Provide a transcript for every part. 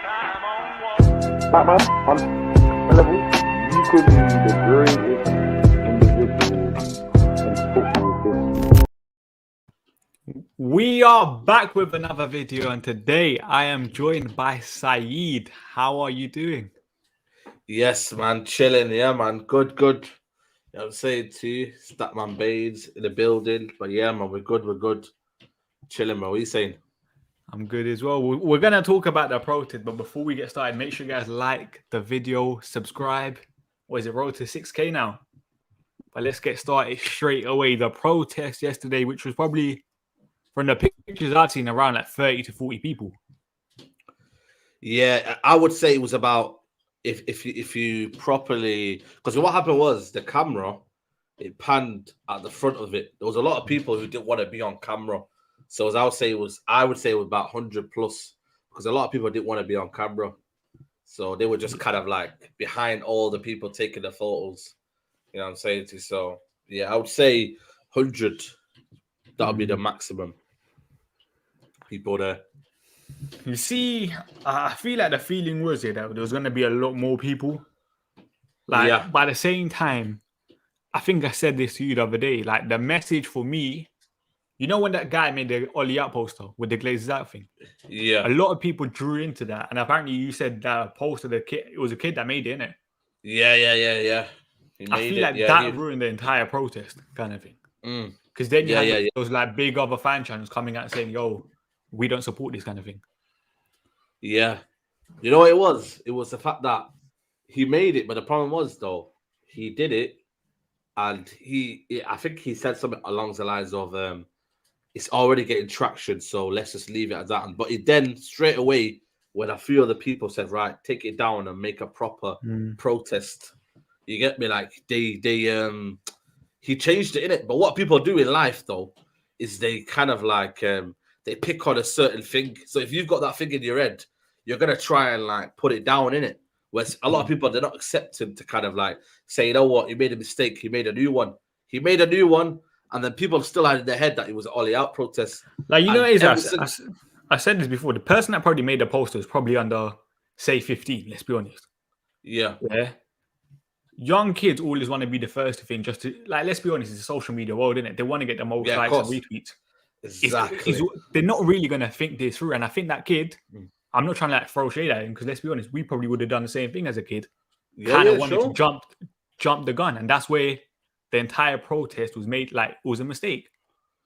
Batman, on a level, you could be the greatest individual in football history. We are back with another video, and today I am joined by Saeed. How are you doing? Yes, man, chilling. Yeah, man, good. You know what I'm saying to you, Statman Baines in the building. But yeah, man, we're good. Chilling, man. What are you saying? I'm good as well. We're going to talk about the protest, but before we get started, make sure you guys like the video, subscribe. What is it, road to 6K now? But let's get started straight away. The protest yesterday, which was probably, from the pictures I've seen, around like 30 to 40 people. Yeah, I would say it was about if you properly, because what happened was the camera, it panned at the front of it. There was a lot of people who didn't want to be on camera. So as I would say it was about 100 plus, because a lot of people didn't want to be on camera. So they were just kind of like behind all the people taking the photos. You know what I'm saying to you? So yeah, I would say 100. That would be the maximum people there. You see, I feel like the feeling was that there was going to be a lot more people. Like, By the same time, I think I said this to you the other day. Like, the message for me, you know, when that guy made the Ollie out poster with the Glazers out thing? Yeah. A lot of people drew into that. And apparently you said that poster, it was a kid that made it, innit? Yeah. I feel like that ruined the entire protest kind of thing. Because then you had those like big other fan channels coming out and saying, yo, we don't support this kind of thing. Yeah. You know what it was? It was the fact that he made it, but the problem was, though, he did it, and I think he said something along the lines of, it's already getting traction, so let's just leave it at that. But it then, straight away, when a few other people said, right, take it down and make a proper protest, you get me? Like, he changed it, innit? But what people do in life, though, is they kind of like, they pick on a certain thing. So if you've got that thing in your head, you're going to try and like put it down, innit? Whereas a lot of people, they're not accepting to kind of like say, you know what, he made a mistake. He made a new one. And then people still had in their head that it was an Ollie out protest. Like, you know, I said this before. The person that probably made the poster was probably under, say, 15, let's be honest. Yeah. Young kids always want to be the first thing, just to, like, let's be honest, it's a social media world, isn't it? They want to get the most likes and retweets. Exactly. They're not really going to think this through. And I think that kid, I'm not trying to like throw shade at him, because let's be honest, we probably would have done the same thing as a kid. Kind of wanted to jump the gun. And that's where the entire protest was made, like, it was a mistake.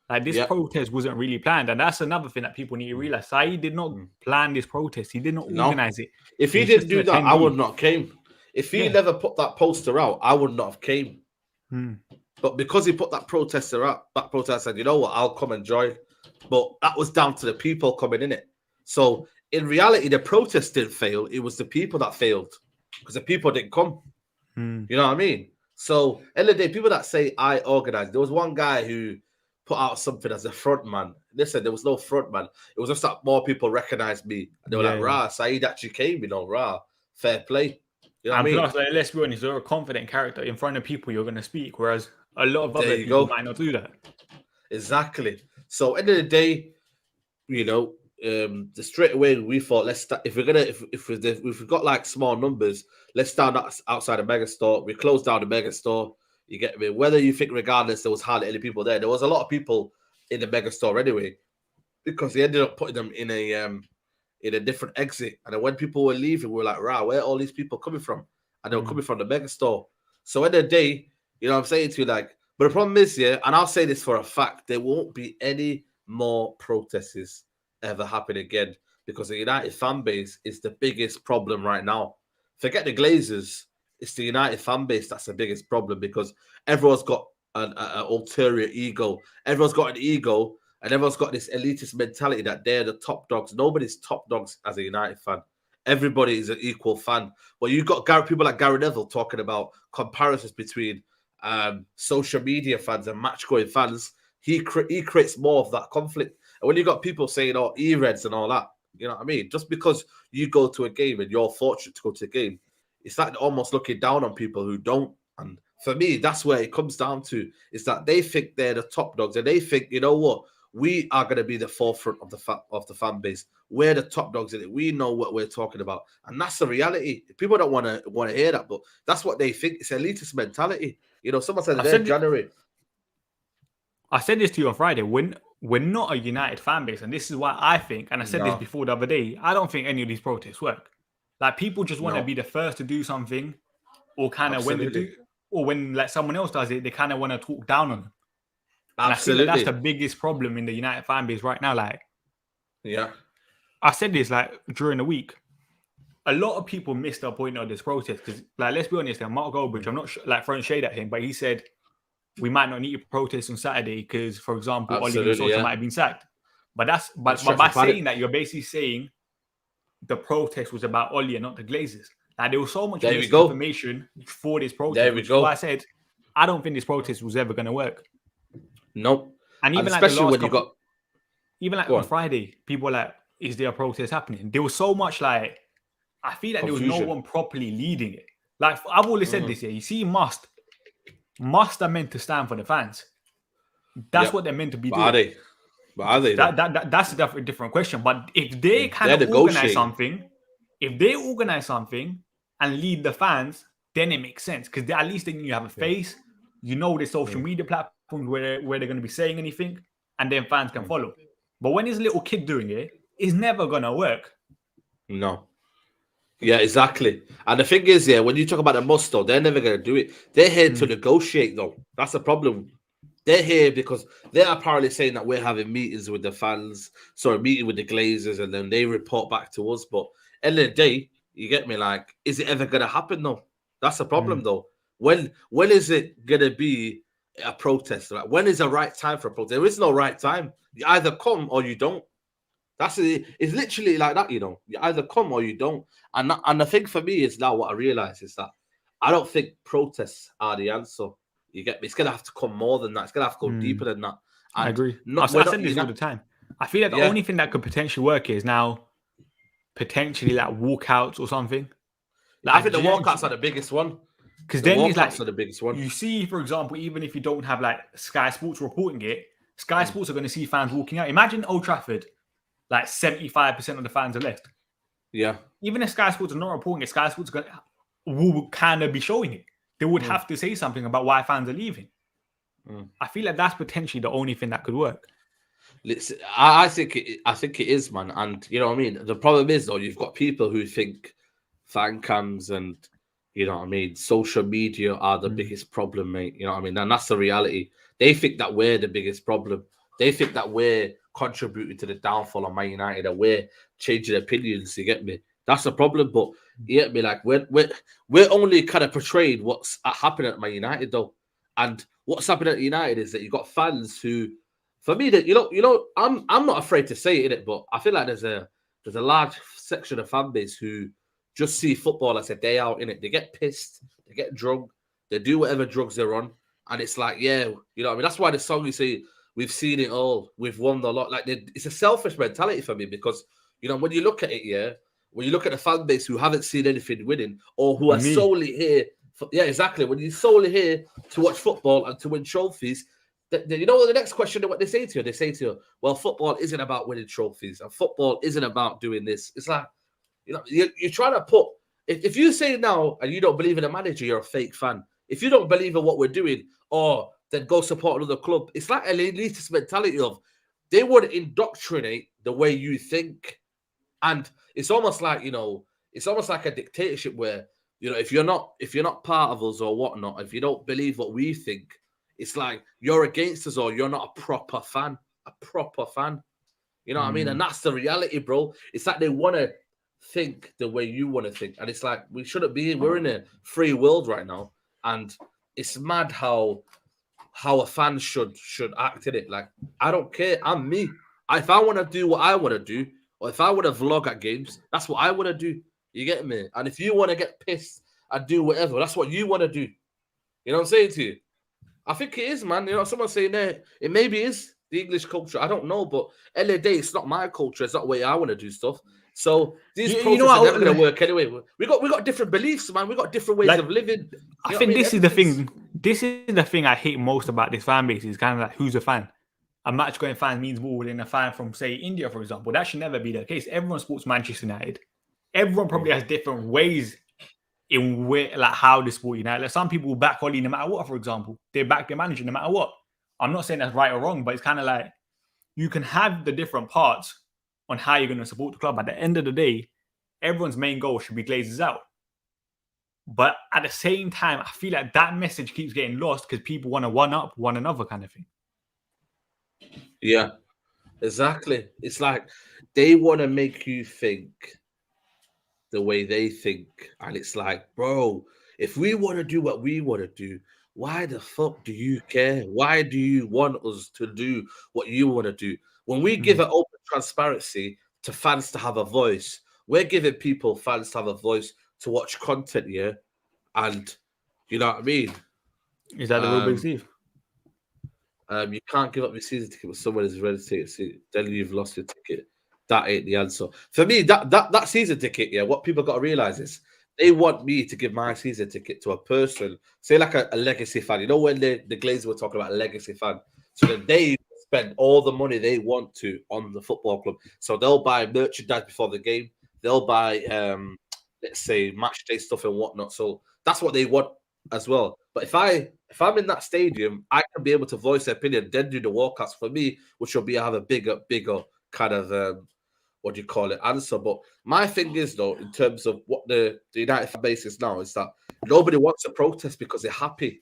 Like, this protest wasn't really planned. And that's another thing that people need to realize. Saeed did not plan this protest. He did not organize it. If he didn't do that, I would not have came. If he never put that poster out, I would not have came. But because he put that protester out, I said, you know what, I'll come and join. But that was down to the people coming in it. So in reality, the protest didn't fail. It was the people that failed, because the people didn't come. You know what I mean? So end of the day, people that say I organized, there was one guy who put out something as a front man. Listen, there was no front man. It was just that more people recognized me. And they were like, rah, Saeed actually came, you know, rah, fair play. You know what I mean? Plus, like, let's be honest, you're a confident character. In front of people, you're going to speak, whereas a lot of other people might not do that. Exactly. So end of the day, you know, straight away we thought, let's start, if we've got like small numbers, let's stand outside a mega store. We closed down the mega store. You get me? Whether you think, regardless, there was hardly any people there. There was a lot of people in the mega store anyway, because they ended up putting them in a different exit. And then when people were leaving, we were like, "Wow, where are all these people coming from?" And they were coming from the mega store. So at the end of the day, you know what I'm saying to you, like, but the problem is, and I'll say this for a fact, there won't be any more protests ever happen again, because the United fan base is the biggest problem right now. Forget the Glazers, it's the United fan base that's the biggest problem, because everyone's got an ulterior ego. Everyone's got an ego, and everyone's got this elitist mentality that they're the top dogs. Nobody's top dogs as a United fan. Everybody is an equal fan. But you've got people like Gary Neville talking about comparisons between social media fans and match-going fans. He creates more of that conflict. And when you got people saying, "Oh, E-Reds" and all that, you know what I mean? Just because you go to a game and you're fortunate to go to a game, it's like almost looking down on people who don't. And for me, that's where it comes down to, is that they think they're the top dogs, and they think, you know what, we are going to be the forefront of the fan base. We're the top dogs in it. We know what we're talking about, and that's the reality. People don't want to hear that, but that's what they think. It's elitist mentality. You know, someone said in January. I said this to you on Friday. We're not a united fan base, and this is why I think, and I said this before the other day, I don't think any of these protests work. Like, people just want to be the first to do something, or kind of when they do, or when like someone else does it, they kind of want to talk down on them. And Absolutely, I think that's the biggest problem in the United fan base right now. Like, yeah, I said this like during the week. A lot of people missed the point of this protest because, like, let's be honest, Mark Goldbridge, I'm not like throwing shade at him, but he said we might not need to protest on Saturday because, for example, Ole Gunnar Solskjaer might have been sacked. But by saying that, you're basically saying the protest was about Ole and not the Glazers. Like, there was so much misinformation for this protest. There we go. I said, I don't think this protest was ever going to work. Nope. And even like especially when you got, even like on Friday, people were like, "Is there a protest happening?" There was so much like, I feel like confusion. There was no one properly leading it. Like, I've always said this here. You see, must are meant to stand for the fans. That's what they're meant to be doing. Are they? But are they? That's a different question. But if they kind of organize something, and lead the fans, then it makes sense because at least then you have a face. You know the social media platforms where they're going to be saying anything, and then fans can follow. But when there's a little kid doing it, it's never going to work. No. Yeah, exactly. And the thing is, when you talk about the must, though, they're never going to do it. They're here to negotiate, though. That's the problem. They're here because they're apparently saying that we're having meetings with the fans, meeting with the Glazers, and then they report back to us. But at the end of the day, you get me, like, is it ever going to happen, though? That's the problem, though. When is it going to be a protest? Like, when is the right time for a protest? There is no right time. You either come or you don't. It's literally like that, you know. You either come or you don't. And the thing for me is now what I realize is that I don't think protests are the answer. You get me? It's gonna have to come more than that. It's gonna have to go deeper than that. And I agree. I said this all the time. I feel like the only thing that could potentially work is now potentially like walkouts or something. Like, I think the walkouts are the biggest one. Because then it's like are the biggest one. You see, for example, even if you don't have like Sky Sports reporting it, Sky Sports are going to see fans walking out. Imagine Old Trafford, like 75% of the fans are left. Yeah. Even if Sky Sports are not reporting it, Sky Sports will kind of be showing it. They would have to say something about why fans are leaving. I feel like that's potentially the only thing that could work. Listen, I think it is, man. And you know what I mean? The problem is, though, you've got people who think fan cams and, you know what I mean, social media are the biggest problem, mate. You know what I mean? And that's the reality. They think that we're the biggest problem. They think that we're contributing to the downfall of Man United and we're changing opinions, you get me? That's the problem. But you get me, like, we're only kind of portraying what's happening at Man United, though. And what's happening at United is that you've got fans who, for me, that you know, I'm not afraid to say it, but I feel like there's a large section of fan base who just see football as a day out, in it. They get pissed, they get drunk, they do whatever drugs they're on, and it's like, you know what I mean? That's why the song you say, we've seen it all, we've won a lot. Like, it's a selfish mentality for me because, you know, when you look at it, when you look at the fan base who haven't seen anything winning or who are solely here, exactly. When you're solely here to watch football and to win trophies, you know what the next question, what they say to you? They say to you, well, football isn't about winning trophies and football isn't about doing this. It's like, you know, you're trying to put, if you say now and you don't believe in a manager, you're a fake fan. If you don't believe in what we're doing, then go support another club. It's like an elitist mentality of they would indoctrinate the way you think. And it's almost like, you know, it's almost like a dictatorship where, you know, if you're not part of us or whatnot, if you don't believe what we think, it's like you're against us or you're not a proper fan. You know what I mean? And that's the reality, bro. It's like they want to think the way you want to think. And it's like, we shouldn't be, we're in a free world right now. And it's mad how a fan should act in it. Like, I don't care. I'm me. If I want to do what I want to do, or if I want to vlog at games, that's what I want to do. You get me? And if you want to get pissed and do whatever, that's what you want to do. You know what I'm saying to you? I think it is, man. You know, someone's saying there, it maybe is the English culture. I don't know, but at the end of the day, it's not my culture. It's not the way I want to do stuff. So these protests are never going to work anyway. We got different beliefs, man. We got different ways of living. I think this is the thing. This is the thing I hate most about this fan base. Is kind of like, who's a fan? a match-going fan means more than a fan from, say, India, for example. That should never be the case. Everyone supports Manchester United. Everyone probably has different ways in how they support United. Like some people will back Oli no matter what, for example. They back their manager no matter what. I'm not saying that's right or wrong, but it's kind of like you can have the different parts on how you're going to support the club. At the end of the day, everyone's main goal should be Glazers out. But at the same time, I feel like that message keeps getting lost because people want to one-up one another kind of thing. Yeah, exactly. It's like they want to make you think the way they think. And it's like, bro, if we want to do what we want to do, why the fuck do you care? Why do you want us to do what you want to do? When we give an open transparency to fans to have a voice, we're giving fans to have a voice to watch content, yeah? And you know what I mean? Is that the real big Steve? You can't give up your season ticket with someone who's ready to take it. Then you've lost your ticket. That ain't the answer. For me, that season ticket, yeah, what people got to realize is they want me to give my season ticket to a person, say like a legacy fan. You know when the Glazers were talking about a legacy fan? So that they spend all the money they want to on the football club. So they'll buy merchandise before the game. They'll buy, let's say, match day stuff and whatnot. So that's what they want as well. But if I'm in that stadium, I can be able to voice their opinion, then do the walkouts for me, which will be I have a bigger kind of what do you call it, answer. But my thing is though, in terms of what the United fan base is now, is that nobody wants to protest because they're happy.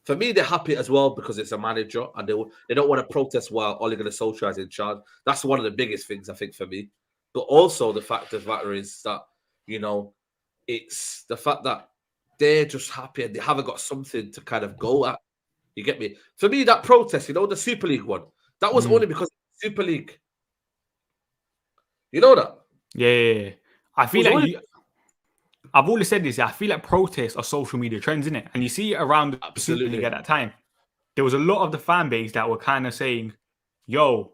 For me, they're happy as well because it's a manager and they don't want to protest while Ole Gunnar Solskjaer is in charge. That's one of the biggest things I think for me. But also the fact of the matter is that, you know, it's the fact that they're just happy and they haven't got something to kind of go at. You get me? For me, that protest, you know, the Super League one, that was only because Super League. You know that? Yeah. I feel like I've always said this. I feel like protests are social media trends, isn't it? And you see it around the Super League at that time. There was a lot of the fan base that were kind of saying, yo,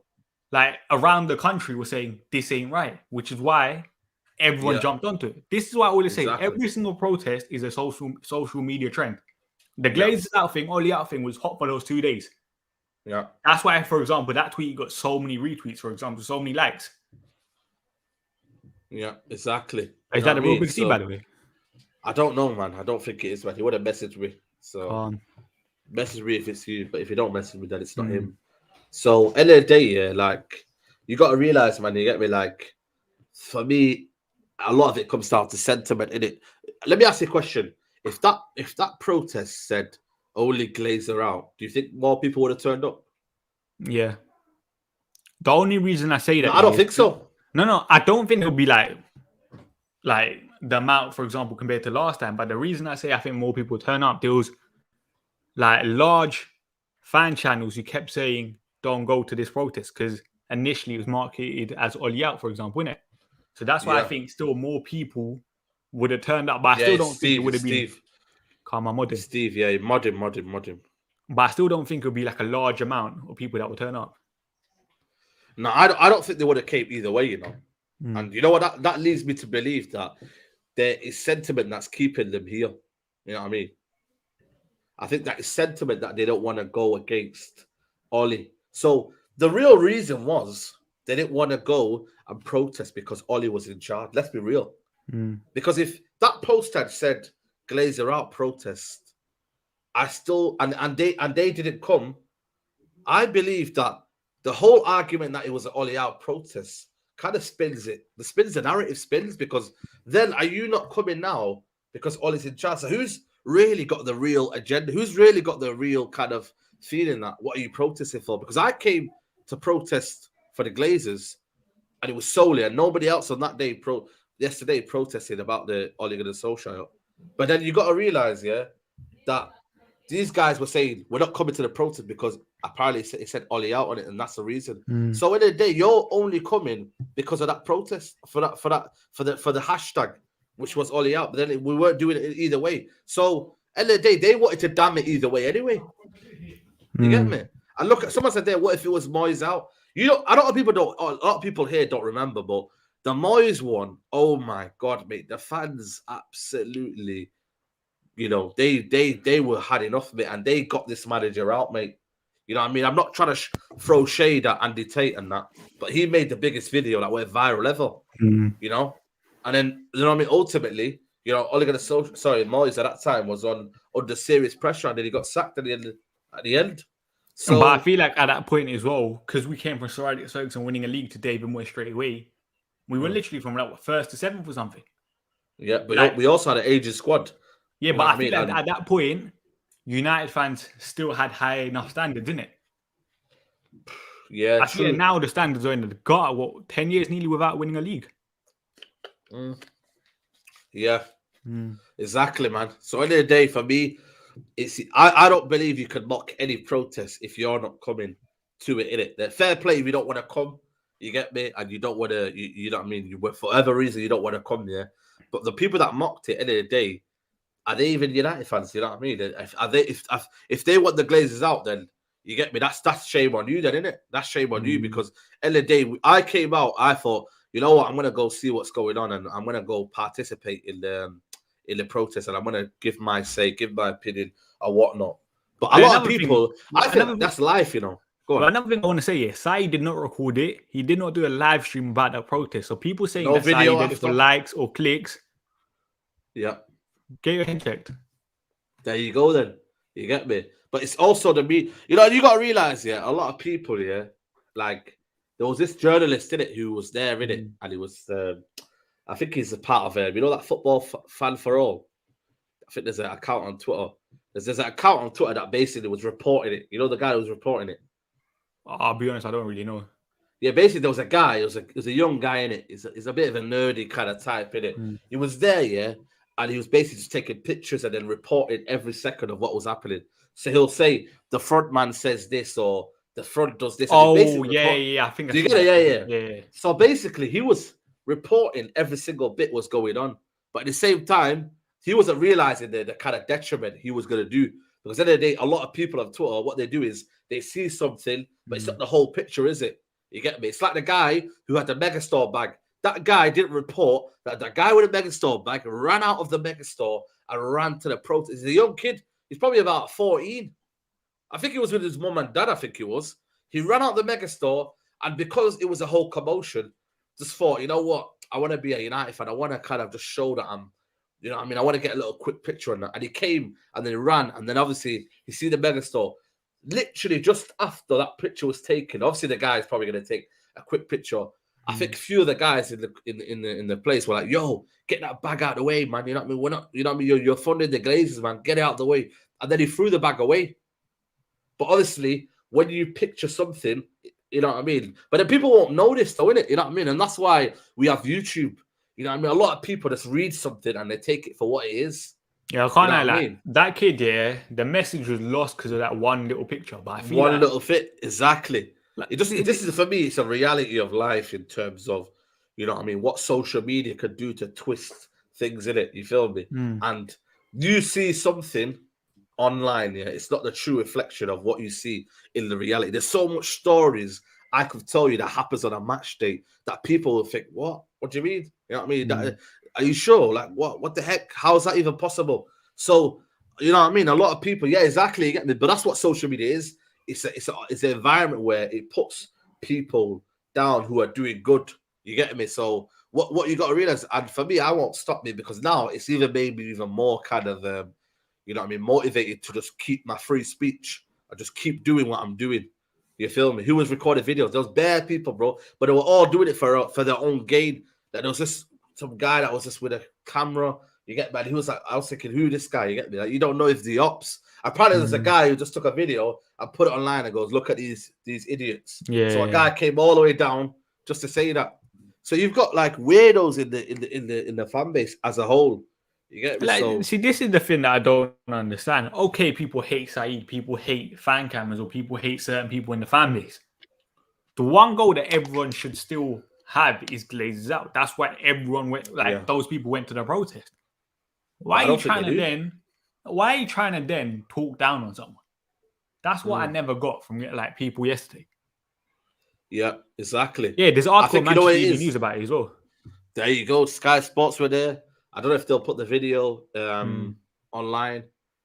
like around the country were saying, this ain't right, which is why everyone jumped onto it. This is why I always say every single protest is a social media trend. The Glazers out thing, Oli out thing was hot for those 2 days. Yeah. That's why, for example, that tweet got so many retweets, for example, so many likes. Yeah, exactly. Is that a real big Steve, by the way? I don't know, man. I don't think it is, man. He would have messaged me. So message me if it's you, but if you don't message me, then it's not him. So end of the day, yeah, like you got to realize, man, you get me. Like for me, a lot of it comes down to sentiment in it. Let me ask you a question: If that protest said only Glazer out, do you think more people would have turned up? Yeah. The only reason I say that, I don't think so. No, I don't think it'll be like the amount, for example, compared to last time. But the reason I say I think more people turn up, there was like large fan channels who kept saying, don't go to this protest because initially it was marketed as Oli out, for example, innit? So that's why I think still more people would have turned up. But I still don't think it would have been. Calm, I'm modding. Steve, yeah, mod him. But I still don't think it would be like a large amount of people that would turn up. No, I don't think they would have came either way, you know. And you know what? That leads me to believe that there is sentiment that's keeping them here. You know what I mean? I think that is sentiment that they don't want to go against Oli. So the real reason was they didn't want to go and protest because Oli was in charge. Let's be real. Because if that post had said Glazer out protest, I still and they didn't come, I believe that the whole argument that it was an Oli out protest kind of spins it. The narrative spins because then are you not coming now because Oli's in charge? So who's really got the real agenda? Who's really got the real kind of feeling that what are you protesting for? Because I came to protest for the Glazers and it was solely and nobody else on that day yesterday protested about the Ole Gunnar Solskjaer. But then you got to realize, that these guys were saying we're not coming to the protest because apparently it said Oli out on it, and that's the reason. So in the day, you're only coming because of that protest for the hashtag, which was Oli out. But then we weren't doing it either way. So end of the day, they wanted to damn it either way anyway. You get me? And look, someone said there, what if it was Moyes out? You know, a lot of people here don't remember, but the Moyes one, oh my god, mate, the fans absolutely. You know, they were had enough of it and they got this manager out, mate. You know what I mean? I'm not trying to throw shade at Andy Tate and that, but he made the biggest video that went viral ever. You know, and then you know what I mean. Ultimately, you know, Ole Gunnar Moyes at that time was under serious pressure, and then he got sacked at the end. So, but I feel like at that point as well, because we came from Sir Alex Ferguson winning a league to David Moyes straight away, we were literally from like first to seventh or something. Yeah, but like, we also had an aging squad. Yeah, but I feel like at that point, United fans still had high enough standards, didn't it? Yeah, I feel like now the standards are in the gutter. 10 years nearly without winning a league? Yeah, exactly, man. So at the end of the day, for me, I don't believe you can mock any protest if you're not coming to it, innit? The fair play if you don't want to come, you get me, and you don't want to, you know what I mean? For whatever reason, you don't want to come there. But the people that mocked it at the end of the day, are they even United fans? You know what I mean? If they want the Glazers out, then you get me. That's shame on you, then, isn't it? That's shame on you, because at the end of the day, I came out. I thought, you know what? I'm gonna go see what's going on, and I'm gonna go participate in the protest, and I'm gonna give my say, give my opinion, or whatnot. But a lot of people, I think that's life, you know. Go on. Well, another thing I want to say is, Sai did not record it. He did not do a live stream about that protest. So people saying that Sai did it for likes or clicks. Yeah. Get your head checked. There you go, then. You get me? But it's also you know, you got to realize, yeah, a lot of people, yeah, like, there was this journalist in it who was there in it, and he was, I think he's a part of, you know, that football fan for all. I think there's an account on Twitter. There's an account on Twitter that basically was reporting it. You know, the guy who was reporting it. I'll be honest, I don't really know. Yeah, basically there was a guy. It was a young guy in it. He's a bit of a nerdy kind of type in it. He was there, yeah, and he was basically just taking pictures and then reporting every second of what was happening. So he'll say the front man says this, or the front does this. Oh, yeah. I think. Do you get it? Yeah. So basically, he was reporting every single bit was going on, but at the same time, he wasn't realizing the kind of detriment he was going to do. Because at the end of the day, a lot of people on Twitter, what they do is they see something, but it's not the whole picture, is it? You get me? It's like the guy who had the Megastore bag. That guy didn't report that the guy with the Megastore bag ran out of the Megastore and ran to the protest. He's a young kid. He's probably about 14. I think he was with his mum and dad, I think he was. He ran out the Megastore, and because it was a whole commotion, just thought, you know what? I want to be a United fan. I want to kind of just show that I'm, you know what I mean? I want to get a little quick picture on that. And he came, and then he ran, and then obviously you see the Megastore. Literally just after that picture was taken, obviously the guy is probably going to take a quick picture. I think a few of the guys in the place were like, "Yo, get that bag out of the way, man. You know what I mean? We're not, you know what I mean? You're funding the Glazers, man. Get it out of the way." And then he threw the bag away. But honestly, when you picture something, you know what I mean? But then people won't notice, though, innit? You know what I mean? And that's why we have YouTube. You know what I mean? A lot of people just read something and they take it for what it is. Yeah, I can't lie. That kid, yeah, the message was lost because of that one little picture. But I feel one little fit, exactly. Like, this is, for me, it's a reality of life in terms of, you know what I mean, what social media could do to twist things in it. You feel me? And you see something online, yeah, it's not the true reflection of what you see in the reality. There's so much stories I could tell you that happens on a match day that people will think, what do you mean? You know what I mean? That, are you sure? Like, what the heck? How is that even possible? So, you know what I mean? A lot of people, yeah, exactly. You get me? But that's what social media is. It's an environment where it puts people down who are doing good. You get me? So what you got to realize, and for me, I won't stop me, because now it's even made me even more kind of, you know what I mean, motivated to just keep my free speech. I just keep doing what I'm doing. You feel me? Who was recording videos? There was bad people, bro, but they were all doing it for their own gain. That there was just some guy that was just with a camera. You get me? He was like, I was thinking, who this guy? You get me? Like, you don't know if the ops. Apparently, there's a guy who just took a video and put it online and goes, "Look at these idiots." Yeah. So a guy came all the way down just to say that. So you've got like weirdos in the fan base as a whole. You get me? Like, see, this is the thing that I don't understand. Okay, people hate Saeed, people hate fan cameras, or people hate certain people in the fan base. The one goal that everyone should still have is Glazers out. That's why everyone went. Those people went to the protest. Why are you trying to then talk down on someone? That's what I never got from like people yesterday. Yeah, exactly. Yeah, there's article Manchester News about it as well. There you go. Sky Sports were there. I don't know if they'll put the video online.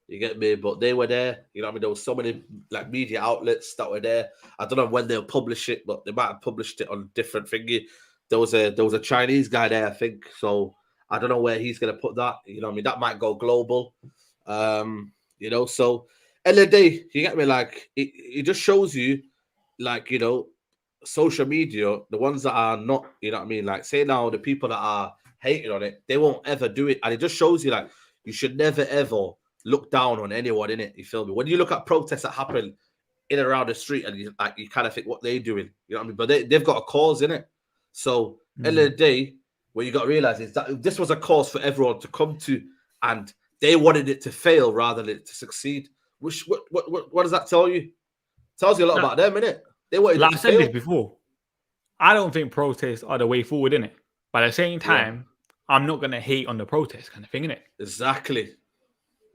You get me? But they were there. You know what I mean? There was so many like media outlets that were there. I don't know when they'll publish it, but they might have published it on different thingy. There was a Chinese guy there, I think. So I don't know where he's gonna put that. You know what I mean? That might go global. You know, so end of the day, you get me? Like it just shows you, like, you know, social media, the ones that are not, you know what I mean? Like, say now the people that are hating on it, they won't ever do it. And it just shows you, like, you should never ever look down on anyone in it. You feel me? When you look at protests that happen in and around the street, and you kind of think what they're doing, you know what I mean? But they've got a cause in it. So end of the day, what you got to realize is that this was a cause for everyone to come to, and they wanted it to fail rather than it to succeed. Which what does that tell you? Tells you a lot about them, innit? They wanted like it to I said fail. this before. I don't think protests are the way forward, innit? But at the same time, I'm not gonna hate on the protest kind of thing, innit? Exactly.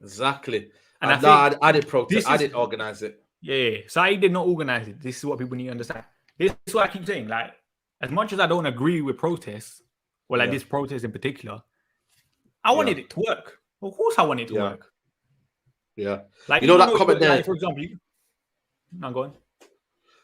And I didn't protest. I didn't organize it. Yeah. So I did not organize it. This is what people need to understand. This is what I keep saying. Like, as much as I don't agree with protests, or like this protest in particular, I wanted it to work. Of course, I wanted it to work. Yeah. Like, you know that comment there. Like, for example, no, go on.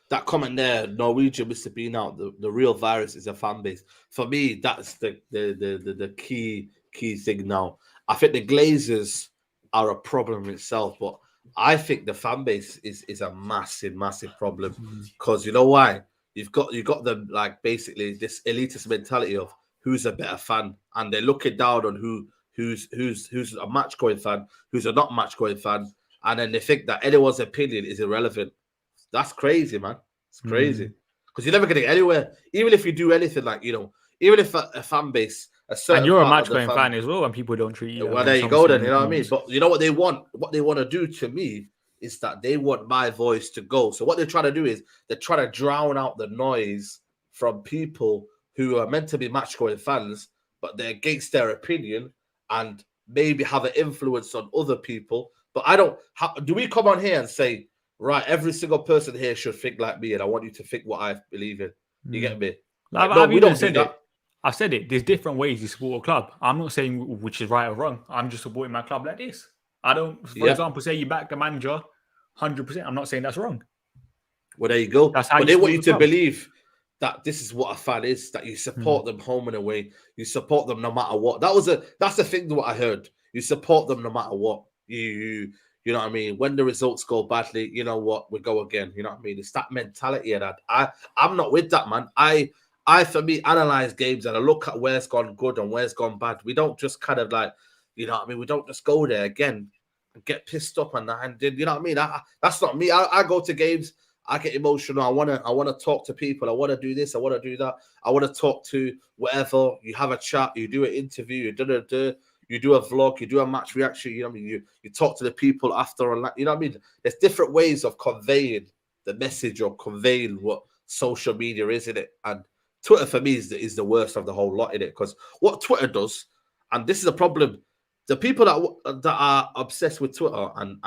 That comment there, Norwegian Mr. Bean out. The real virus is a fan base. For me, that's the key thing now. I think the Glazers are a problem in itself, but I think the fan base is a massive problem because you know why? You've got them like basically this elitist mentality of who's a better fan, and they're looking down on who's a match going fan, who's a not match going fan, and then they think that anyone's opinion is irrelevant. That's crazy, man. It's crazy because you're never getting anywhere. Even if you do anything, like, you know, even if a fan base, a certain, and you're a match going fan as well, and people don't treat you. Well, there you go, then. You know what I mean? But you know what they want? What they want to do to me is that they want my voice to go. So what they're trying to do is they're trying to drown out the noise from people who are meant to be match going fans, but they're against their opinion and maybe have an influence on other people. But I don't. Do we come on here and say, right, every single person here should think like me, and I want you to think what I believe in? You get me? Like, no, we don't say that. I've said it. There's different ways you support a club. I'm not saying which is right or wrong. I'm just supporting my club like this. I don't, for example, say you back the manager 100%. I'm not saying that's wrong. Well, there you go. That's how but they want you to believe that this is what a fan is, that you support them home and away. You support them no matter what. That's the thing that what I heard. You support them no matter what. You know what I mean? When the results go badly, you know what? We go again. You know what I mean? It's that mentality of that. I'm not with that, man. I for me, analyze games and I look at where's gone good and where's gone bad. We don't just kind of like, you know what I mean? We don't just go there again and get pissed up and that. And you know what I mean? That's not me. I go to games. I get emotional. I want to talk to people. I want to do this. I want to do that. I want to talk to whatever. You have a chat. You do an interview. You do a vlog. You do a match reaction. You know what I mean? You talk to the people after and that. You know what I mean? There's different ways of conveying the message or conveying what social media is, in it. And Twitter for me is the worst of the whole lot, in it, because what Twitter does, and this is a problem, the people that are obsessed with Twitter and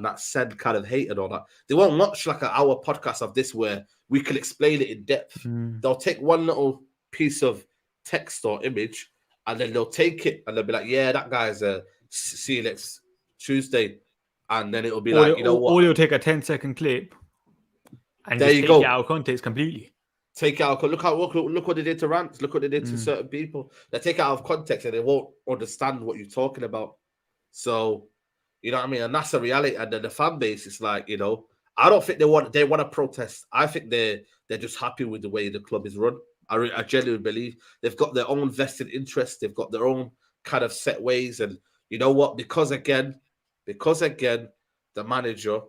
that send kind of hate and all that, they won't watch like an hour podcast of this where we can explain it in depth. They'll take one little piece of text or image and then they'll take it and they'll be like, yeah, that guy's see you next Tuesday. And then it'll be like, you know what? Or you'll take a 10-second clip and there just you take go. it out of context completely. Take it out. Look what they did to rants. Look what they did to certain people. They take it out of context and they won't understand what you're talking about. So, you know what I mean? And that's the reality. And then the fan base is like, you know, I don't think they want to protest. I think they're just happy with the way the club is run. I genuinely believe they've got their own vested interests. They've got their own kind of set ways. And you know what? Because again, the manager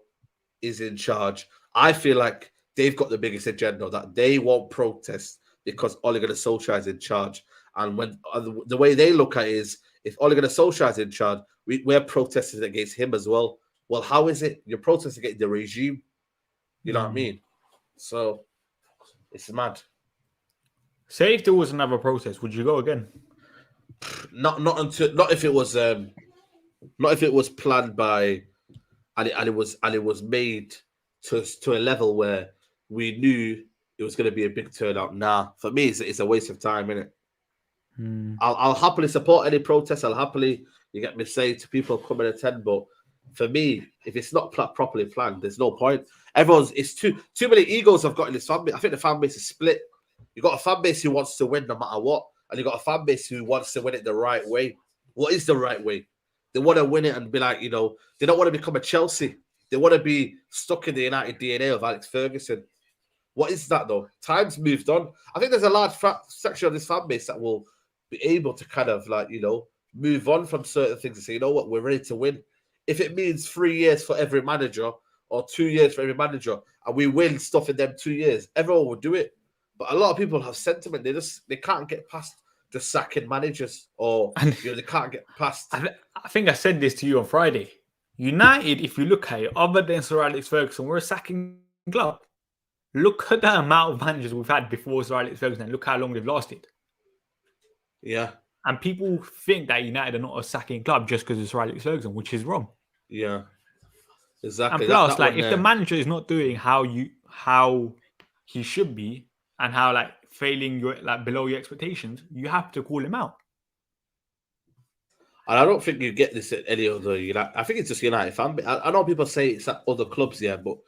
is in charge. I feel like they've got the biggest agenda, that they won't protest because Ole Gunnar Solskjaer is in charge. And when the way they look at it is, if Ole Gunnar Solskjaer is in charge, we're protesting against him as well. Well, how is it? You're protesting against the regime. You know what I mean? So it's mad. Say if there was another protest, would you go again? Not if it was planned by and it was made to a level where we knew it was going to be a big turnout. Nah, for me, it's a waste of time, innit? I'll happily support any protest. I'll happily, you get me, say to people come and attend, but for me, if it's not properly planned, there's no point. It's too many egos I've got in this fan base. I think the fan base is split. You've got a fan base who wants to win no matter what, and you've got a fan base who wants to win it the right way. What is the right way? They want to win it and be like, they don't want to become a Chelsea. They want to be stuck in the United DNA of Alex Ferguson. What is that, though? Time's moved on. I think there's a large section of this fan base that will be able to kind of move on from certain things and say, you know what, we're ready to win. If it means 3 years for every manager or 2 years for every manager, and we win stuff in them 2 years, everyone will do it. But a lot of people have sentiment. They can't get past just sacking managers, or they can't get past. I think I said this to you on Friday. United, if you look at it, other than Sir Alex Ferguson, we're a sacking club. Look at the amount of managers we've had before Sir Alex Ferguson, and look how long they've lasted. Yeah. And people think that United are not a sacking club just because of Sir Alex Ferguson, which is wrong. Yeah. Exactly. And plus, if the manager is not doing how he should be, and how failing your below your expectations, you have to call him out. And I don't think you get this at any other United. I think it's just United fan. I know people say it's at other clubs, yeah, but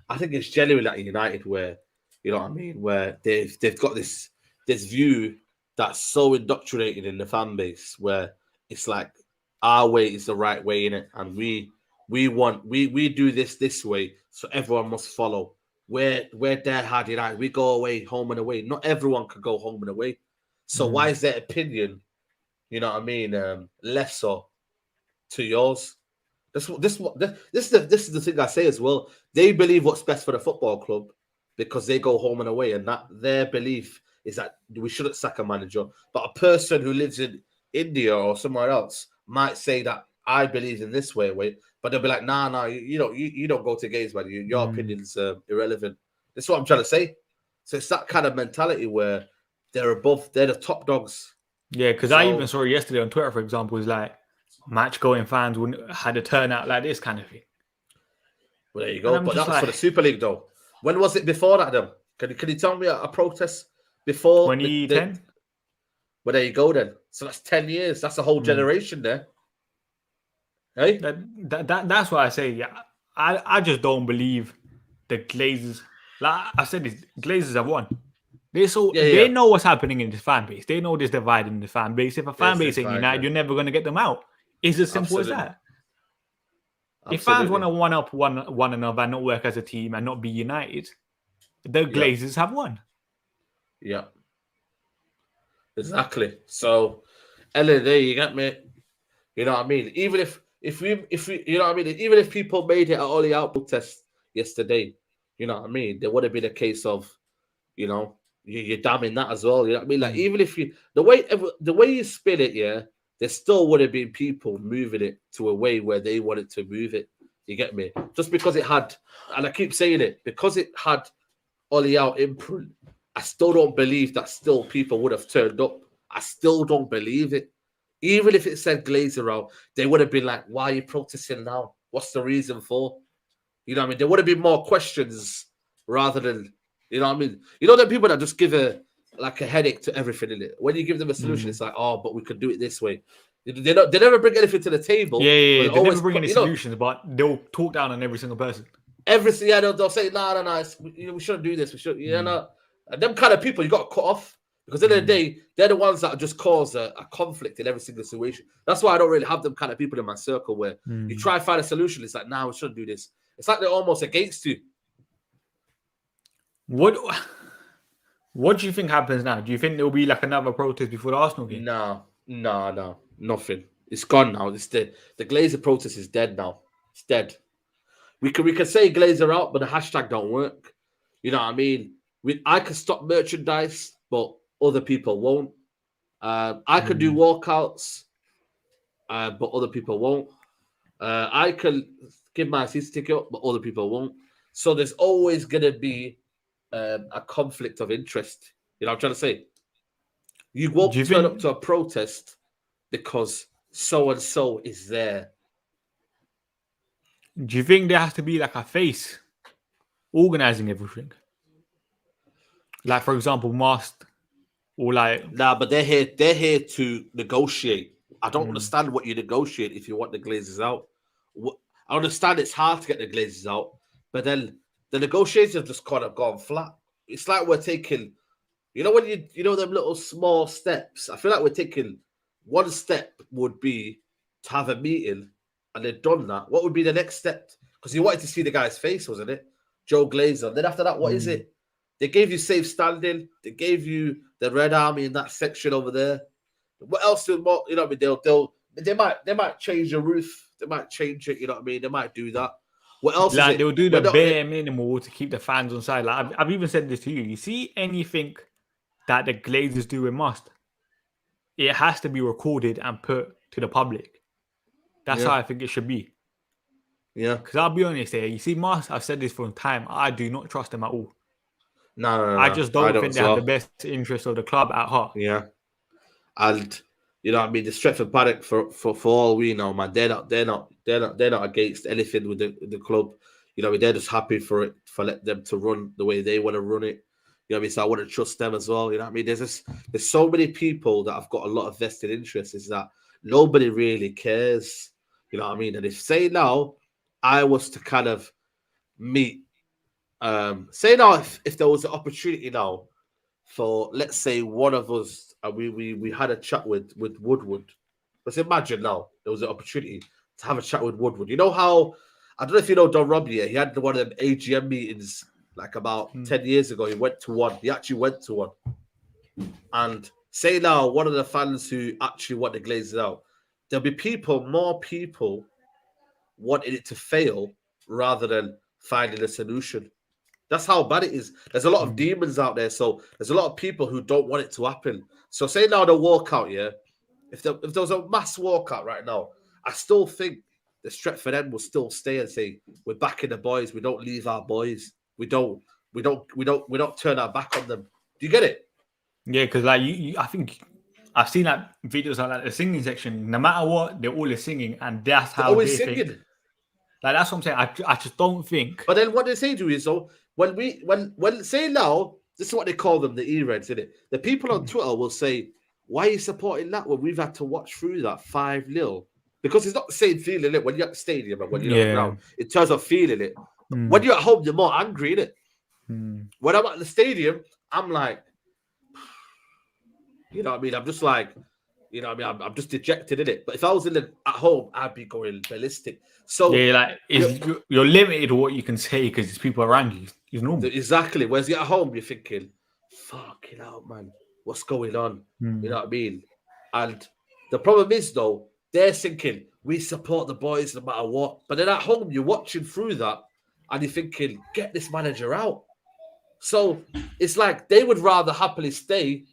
I think it's genuinely at United where, you know what I mean, where they've got this view that's so indoctrinated in the fan base where it's like our way is the right way in it, and we do this way, so everyone must follow. We're dead hard United. We go away, home and away. Not everyone can go home and away. So why is their opinion, you know what I mean, lesser to yours? This is the thing I say as well. They believe what's best for the football club because they go home and away, and that their belief is that we shouldn't sack a manager. But a person who lives in India or somewhere else might say that I believe in this way, but they'll be like, nah, you don't go to games, man. Your opinion's irrelevant. That's what I'm trying to say. So it's that kind of mentality where they're the top dogs. Yeah, because I even saw it yesterday on Twitter, for example, was like match-going fans had a turnout like this kind of thing. Well, there you go. But that was for the Super League, though. When was it before that, then? Can you tell me a protest before 2010? Well, there you go, then. So that's 10 years. That's a whole generation there. Hey? That's what I say. Yeah, I just don't believe the Glazers. Like I said, this Glazers have won. They know what's happening in this fan base. They know there's divide in the fan base. If a fan base ain't united, you're never going to get them out. It's as simple as that. Absolutely. If fans want to one up one another and not work as a team and not be united, the Glazers have won. Yeah. Exactly. So, end of the day, you get me. You know what I mean? Even if we, you know what I mean? Even if people made it at all the out protest yesterday, you know what I mean? There would have been a case of, you're damning that as well. You know what I mean? Like, even if the way you spin it, yeah, there still would have been people moving it to a way where they wanted to move it. You get me? Just because it had, and I keep saying it, because it had Ollie out imprint, I still don't believe that still people would have turned up. I still don't believe it. Even if it said Glazer out, they would have been like, why are you protesting now? What's the reason for? You know what I mean? There would have been more questions rather than, you know what I mean? You know, the people that just give a headache to everything in it. When you give them a solution, it's like, oh, but we could do it this way. They never bring anything to the table. Yeah. They never bring any solutions, but they'll talk down on every single person. They'll say, no, we shouldn't do this. We should, no. And them kind of people you got to cut off. Because at the end of the day, they're the ones that just cause a conflict in every single situation. That's why I don't really have them kind of people in my circle where you try to find a solution. It's like, nah, we shouldn't do this. It's like they're almost against you. What do you think happens now? Do you think there will be like another protest before the Arsenal game? No, nothing. It's gone now. It's the Glazer protest is dead now. It's dead. We can say Glazer out, but the hashtag don't work. You know what I mean? I can stop merchandise, but other people won't. I could do walkouts, but other people won't. I can give my season ticket up, but other people won't. So there's always going to be a conflict of interest. You know what I'm trying to say? You won't turn up to a protest because so-and-so is there. Do you think there has to be like a face organizing everything? Like, for example, Mast or like... Nah, but they're here to negotiate. I don't understand what you negotiate if you want the Glazers out. I understand it's hard to get the Glazers out, but then the negotiations have just kind of gone flat. It's like we're taking, when you know them little small steps. I feel like we're taking one step would be to have a meeting, and they've done that. What would be the next step? Because you wanted to see the guy's face, wasn't it? Joe Glazer. Then after that, what is it? They gave you safe standing. They gave you the Red Army in that section over there. What else? You know what I mean? They might change the roof. They might change it. You know what I mean? They might do that. What else? Like they'll do the bare minimum to keep the fans on side. Like I've even said this to you. You see anything that the Glazers do in Must, it has to be recorded and put to the public. That's how I think it should be. Yeah. Because I'll be honest here. You see, Must, I've said this for a time. I do not trust them at all. No. I just don't think they have the best interest of the club at heart. Yeah. And you know what I mean? The Stretford Paddock for all we know, man, they're not against anything with the club. You know, they're just happy for them to run the way they want to run it. You know what I mean? So I want to trust them as well. You know what I mean? There's so many people that have got a lot of vested interests, is that nobody really cares. You know what I mean? And if say now I was to kind of meet say now if there was an opportunity now for, let's say, one of us, and we had a chat with Woodward. Let's imagine now there was an opportunity to have a chat with Woodward. You know how, I don't know if you know Don Robbie, he had one of them AGM meetings like about 10 years ago. He went to one. He actually went to one. And say now one of the fans who actually want the Glazers out, there'll be more people wanting it to fail rather than finding a solution. That's how bad it is. There's a lot of demons out there, so there's a lot of people who don't want it to happen. So say now the walkout, yeah. If there was a mass walkout right now, I still think the Stretford end will still stay and say, we're backing the boys. We don't leave our boys. We don't turn our back on them. Do you get it? Yeah, because like I think I've seen like videos like the singing section. No matter what, they're always singing, and that's how always they singing. think. Like that's what I'm saying. I just don't think. But then what they say to you is, so when say now, this is what they call them, the E-Reds, isn't it? The people on Twitter will say, why are you supporting that when we've had to watch through that 5-0? Because it's not the same feeling it when you're at the stadium and when you're on the ground. In terms of feeling it. When you're at home, you're more angry, innit? When I'm at the stadium, I'm like, you know what I mean? I'm just like, you know what I mean? I'm just dejected, innit? But if I was at home, I'd be going ballistic. So yeah, like you're limited to what you can say because there's people around you. It's normal. Exactly. Whereas you're at home, you're thinking, fucking hell, man, what's going on? You know what I mean? And the problem is, though, they're thinking, we support the boys no matter what. But then at home, you're watching through that and you're thinking, get this manager out. So it's like they would rather happily stay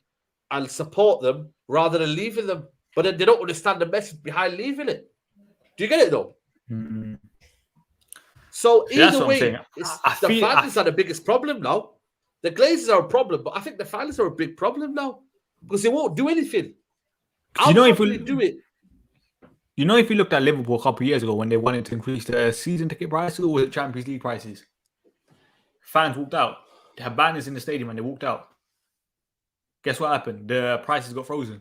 and support them rather than leaving them. But then they don't understand the message behind leaving it. Do you get it, though? So either way, the fans are the biggest problem now. The Glazers are a problem, but I think the fans are a big problem now because they won't do anything. If you do it. You know, if you looked at Liverpool a couple of years ago when they wanted to increase the season ticket prices or the Champions League prices, fans walked out. They had banners in the stadium and they walked out. Guess what happened? The prices got frozen.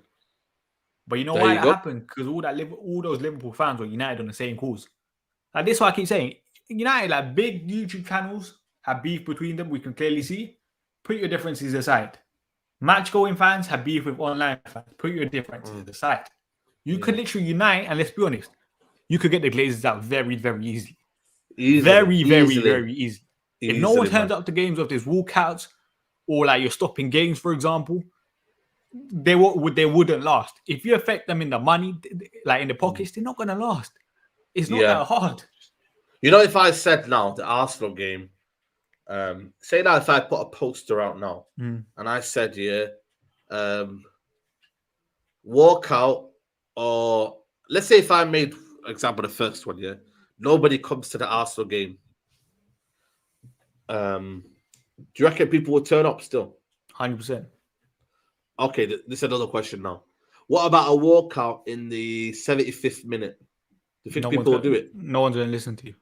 But you know why that happened? Because all those Liverpool fans were united on the same cause. Like this is what I keep saying. United, like big YouTube channels, have beef between them. We can clearly see. Put your differences aside. Match-going fans have beef with online fans. Put your differences aside. You could literally unite, and let's be honest, you could get the Glazers out very, very easily. Very easily. If no one turns up to games of these walkouts, or like you're stopping games, for example, they wouldn't last. If you affect them in the money, like in the pockets, they're not going to last. It's not that hard. You know, if I said now the Arsenal game, say now if I put a poster out now and I said, walk out, or let's say if I made, for example, the first one, nobody comes to the Arsenal game. Do you reckon people would turn up still? 100%. Okay, this is another question now. What about a walkout in the 75th minute? Do you think people will do it? No one's going to listen to you.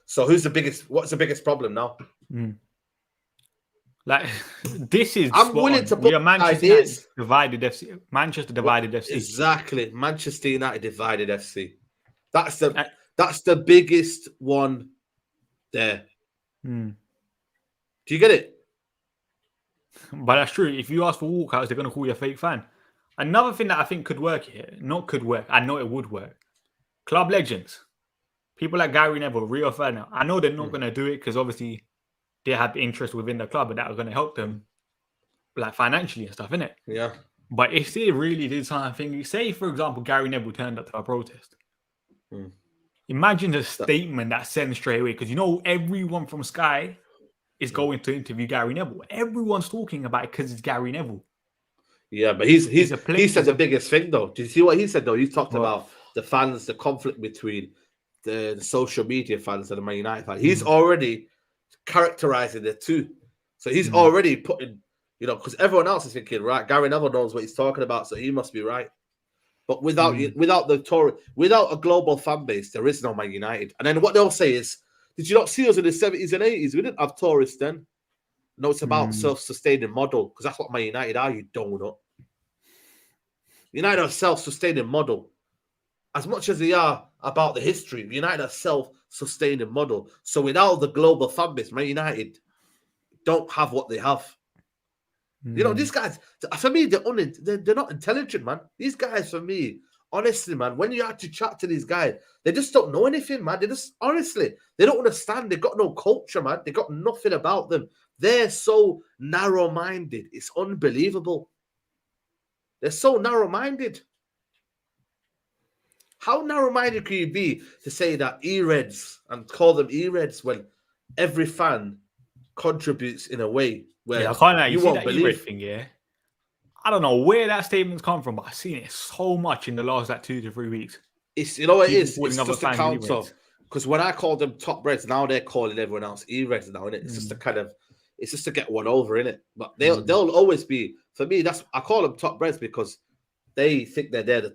So what's the biggest problem now? Like, this is... I'm willing to put ideas. Manchester divided FC. Exactly. Manchester United divided FC. That's the That's the biggest one there. Mm. Do you get it? But that's true. If you ask for walkouts, they're going to call you a fake fan. Another thing that I think could work here, not could work, I know it would work. Club legends. People like Gary Neville, Rio Ferdinand. I know they're not going to do it because obviously they have interest within the club and that are going to help them like financially and stuff, innit? Yeah. But if they really did something, say for example, Gary Neville turned up to a protest. Imagine the statement that sends straight away because you know everyone from Sky is going to interview Gary Neville. Everyone's talking about it because it's Gary Neville. Yeah, but he said the biggest thing though. Did you see what he said though? He talked about the fans, the conflict between the social media fans and the Man United fans. He's already characterizing the two. So he's already putting, because everyone else is thinking, right, Gary Neville knows what he's talking about, so he must be right. But without a global fan base, there is no Man United. And then what they'll say is, did you not see us in the 70s and 80s? We didn't have tourists then. No, it's about self-sustaining model, because that's what Man United are, you donut. United are self-sustaining model. As much as they are about the history, United are self-sustaining model. So without the global fan base, Man United don't have what they have. These guys, for me, they're not intelligent, man. These guys, for me, honestly, man, when you have to chat to these guys, they just don't know anything, man. They just, honestly, they don't understand. They've got no culture, man. They got nothing about them. They're so narrow-minded. It's unbelievable. They're so narrow-minded. How narrow-minded can you be to say that E-Reds and call them E-Reds when every fan contributes in a way where I can't lie. you see won't that believe E-Red thing, yeah? I don't know where that statement's come from, but I've seen it so much in the last 2 to 3 weeks. It's it is. It's just a counter. Because when I called them top Reds, now they're calling everyone else E-Reds now, innit? It's just a kind of, it's just to get one over, innit? But they'll always be, for me, I call them top Reds because they think they're the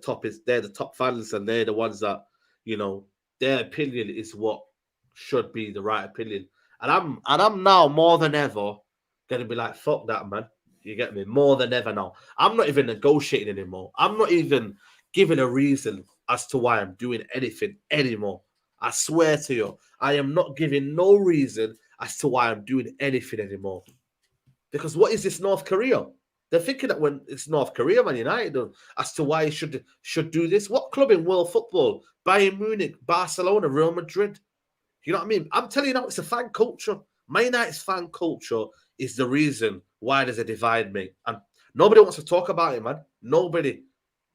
top fans, and they're the ones that, their opinion is what should be the right opinion. And I'm now more than ever gonna be like, fuck that, man. You get me? More than ever now. I'm not even negotiating anymore. I'm not even giving a reason as to why I'm doing anything anymore. I swear to you, I am not giving no reason as to why I'm doing anything anymore. Because what is this, North Korea? They're thinking that when it's North Korea, Man United, as to why you should do this. What club in world football? Bayern Munich, Barcelona, Real Madrid. You know what I mean? I'm telling you now, it's a fan culture. Man United's fan culture is the reason why there's a divide, mate. And nobody wants to talk about it, man. Nobody.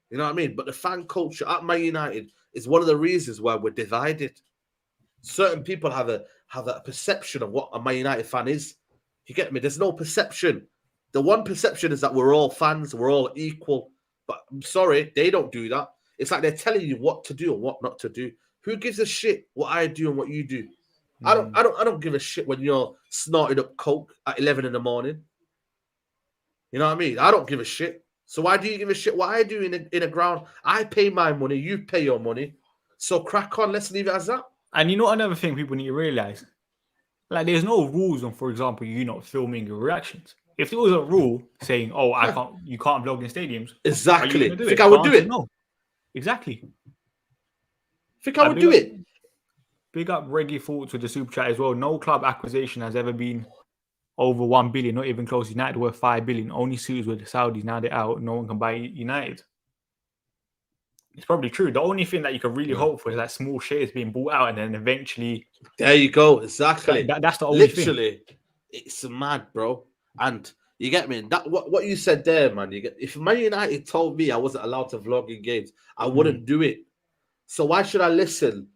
You know what I mean? But the fan culture at Man United is one of the reasons why we're divided. Certain people have a perception of what a Man United fan is. You get me? There's no perception. The one perception is that we're all fans, we're all equal. But I'm sorry, they don't do that. It's like they're telling you what to do and what not to do. Who gives a shit what I do and what you do? I don't give a shit when you're snorting up coke at 11 in the morning. You know what I mean? I don't give a shit. So why do you give a shit what I do in a ground? I pay my money, you pay your money. So crack on, let's leave it as that. And another thing people need to realize, like there's no rules on, for example, you not filming your reactions. If there was a rule saying, you can't vlog in stadiums. Exactly. Think I would do it? No. Exactly. Think I would do it? Big up Reggie Thoughts with the super chat as well. No club acquisition has ever been over 1 billion, not even close. United worth 5 billion. Only suits with the Saudis. Now they're out. No one can buy United. It's probably true. The only thing that you can really hope for is that small shares being bought out and then eventually. There you go. Exactly. That's the only thing. Literally, it's mad, bro. And you get me? That what you said there, man. If Man United told me I wasn't allowed to vlog in games, I wouldn't do it. So why should I listen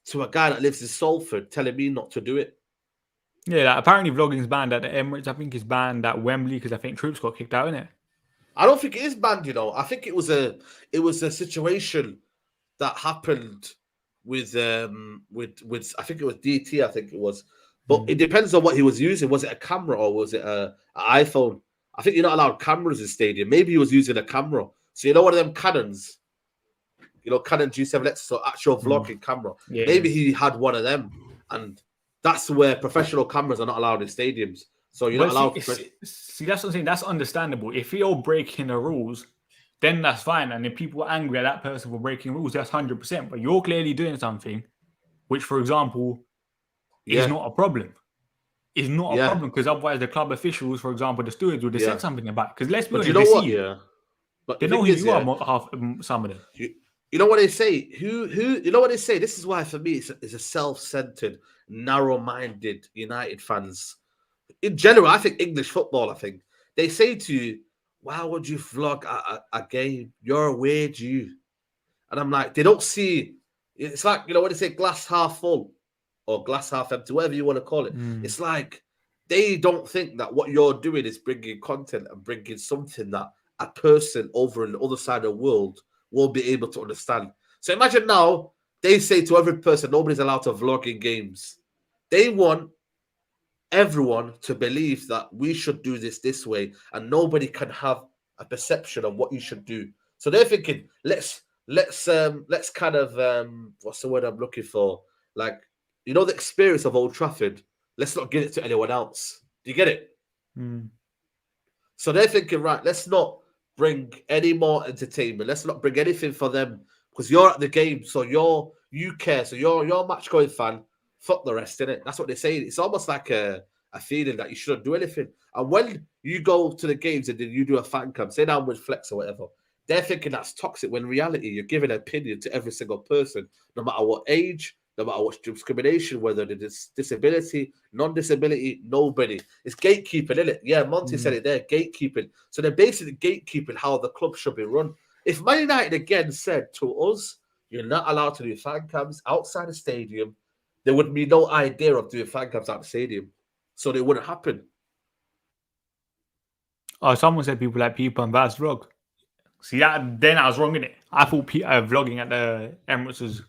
to a guy that lives in Salford telling me not to do it? Yeah, apparently vlogging is banned at the Emirates. I think it's banned at Wembley because I think Troops got kicked out, innit? I don't think it is banned, I think it was a situation that happened with I think it was DT, I think it was. But it depends on what he was using. Was it a camera or was it an iPhone? I think you're not allowed cameras in stadium. Maybe he was using a camera. So one of them Canons, Canon G7X, so actual vlogging camera. Yeah. Maybe he had one of them, and that's where professional cameras are not allowed in stadiums. So you're not allowed. See, that's what I'm saying. That's understandable. If you're breaking the rules, then that's fine. And if people are angry at that person for breaking rules, that's 100%. But you're clearly doing something which, for example, is not a problem. Is not a problem because otherwise the club officials, for example, the stewards would have said something about it. Because let's be honest, you know what? Yeah, but they know who you are. Some of them. You know what they say? Who? You know what they say? This is why, for me, it's a self-centered, narrow-minded United fans. In general, I think English football. I think they say to you, "Why would you vlog a game? You're a weird you." And I'm like, they don't see. It's like, you know what they say, glass half full or glass half empty, whatever you want to call it. It's like they don't think that what you're doing is bringing content and bringing something that a person over on the other side of the world will be able to understand. So imagine now they say to every person, nobody's allowed to vlog in games. They want everyone to believe that we should do this way, and nobody can have a perception of what you should do. So they're thinking, let's kind of what's the word I'm looking for? Like, you know, the experience of Old Trafford. Let's not give it to anyone else. Do you get it? So they're thinking, right, let's not bring any more entertainment. Let's not bring anything for them because you're at the game, so you care. So you're a match going fan. Fuck the rest, innit? That's what they're saying. It's almost like a feeling that you shouldn't do anything. And when you go to the games and then you do a fan cam, say down with Flex or whatever, they're thinking that's toxic when in reality you're giving an opinion to every single person, no matter what age, no matter what discrimination, whether it's disability, non-disability, nobody. It's gatekeeping, isn't it? Yeah, Monty said it there, gatekeeping. So they're basically gatekeeping how the club should be run. If Man United again said to us, you're not allowed to do fan cams outside the stadium, there would be no idea of doing fan cams out the stadium. So they wouldn't happen. Oh, someone said people like people and Vaz vlog. See, then I was wrong in it. I thought vlogging at the Emirates was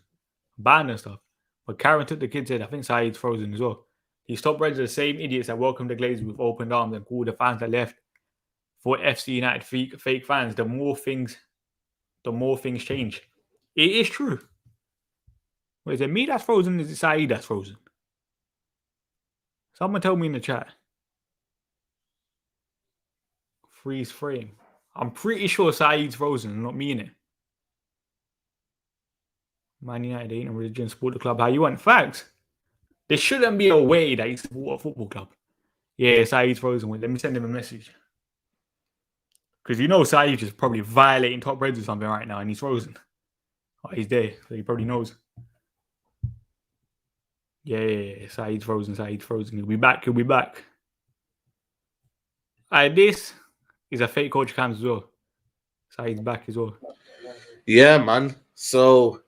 banned and stuff. But Karen took the kid said, I think Saeed's frozen as well. These top reds are the same idiots that welcomed the Glazers with open arms and called the fans that left for FC United fake fans. The more things change. It is true. Wait, is it me that's frozen? Is it Saeed that's frozen? Someone tell me in the chat. Freeze frame. I'm pretty sure Saeed's frozen, not me in it. Man United ain't a religion, support the club how you want. Facts. There shouldn't be a way that you support a football club. Yeah, Saeed's frozen. Let me send him a message. Because you know Saeed is probably violating top reds or something right now and he's frozen. Oh, he's there, so he probably knows. Yeah, Saeed's frozen. He'll be back. This is a fake coach cams as well. Saeed's back as well. Yeah, man. So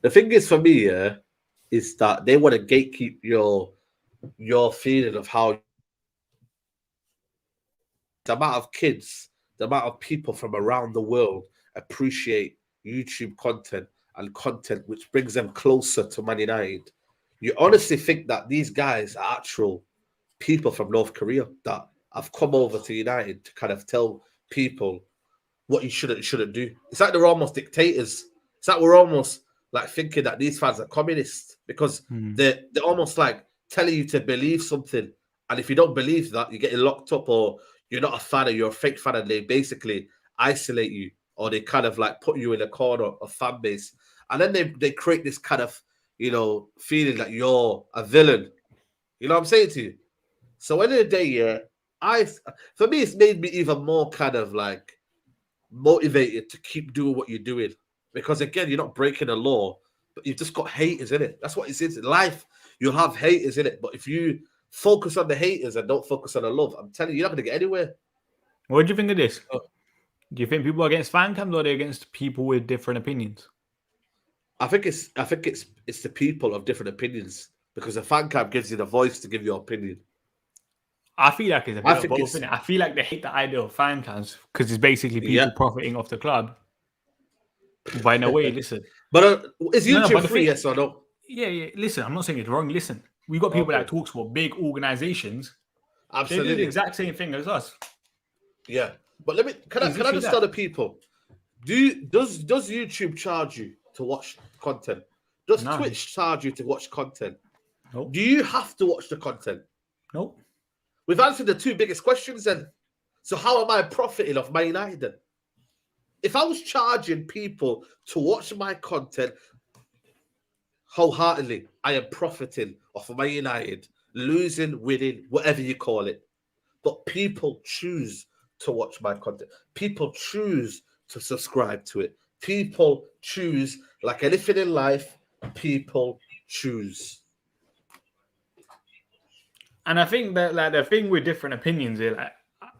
the thing is for me, is that they want to gatekeep your feeling of how the amount of kids, the amount of people from around the world appreciate YouTube content and content which brings them closer to Man United. You honestly think that these guys are actual people from North Korea that have come over to United to kind of tell people what you shouldn't do? It's like they're almost dictators. It's like we're almost like thinking that these fans are communists because they're almost like telling you to believe something. And if you don't believe that, you're getting locked up or you're not a fan or you're a fake fan and they basically isolate you or they kind of like put you in a corner of fan base. And then they create this kind of, you know, feeling that you're a villain. You know what I'm saying to you? So at the end of the day, for me, it's made me even more kind of like motivated to keep doing what you're doing. Because again, you're not breaking a law, but you've just got haters in it. That's what it is in life. You'll have haters in it. But if you focus on the haters and don't focus on the love, I'm telling you, you're not going to get anywhere. What do you think of this? Do you think people are against fan cams or are they against people with different opinions? I think it's the people of different opinions because a fan cam gives you the voice to give your opinion. I feel like it's a bit of both, innit? I feel like they hate the idea of fan cams because it's basically people profiting off the club. But in a way, listen. But is YouTube free, yes or no? Yeah. Listen, I'm not saying it's wrong. Listen, we've got people that talk for big organizations. Absolutely. They do the exact same thing as us. Yeah. But can I just tell the people, does YouTube charge you to watch content? Does Twitch charge you to watch content? Nope. Do you have to watch the content? Nope. We've answered the two biggest questions then. So how am I profiting off Man United then? If I was charging people to watch my content, wholeheartedly. I am profiting off of Man United, losing, winning, whatever you call it. But people choose to watch my content. People choose to subscribe to it. People choose, like anything in life, people choose. And I think that like the thing with different opinions is like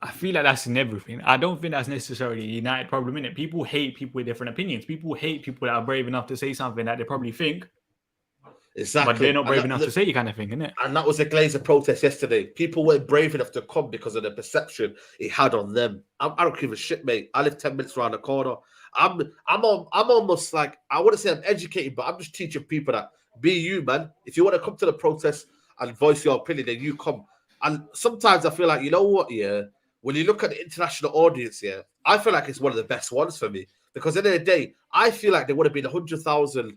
I feel like that's in everything. I don't think that's necessarily a United problem in it. People hate people with different opinions. People hate people that are brave enough to say something that they probably think. Exactly. But they're not brave enough to say kind of thing, isn't it? And that was a Glazer protest yesterday. People weren't brave enough to come because of the perception it had on them. I don't give a shit, mate. I live 10 minutes around the corner. I'm almost like, I wouldn't say I'm educated, but I'm just teaching people that be you, man. If you want to come to the protest and voice your opinion, then you come. And sometimes I feel like, you know what, yeah, when you look at the international audience, yeah, I feel like it's one of the best ones for me. Because at the end of the day, I feel like there would have been 100,000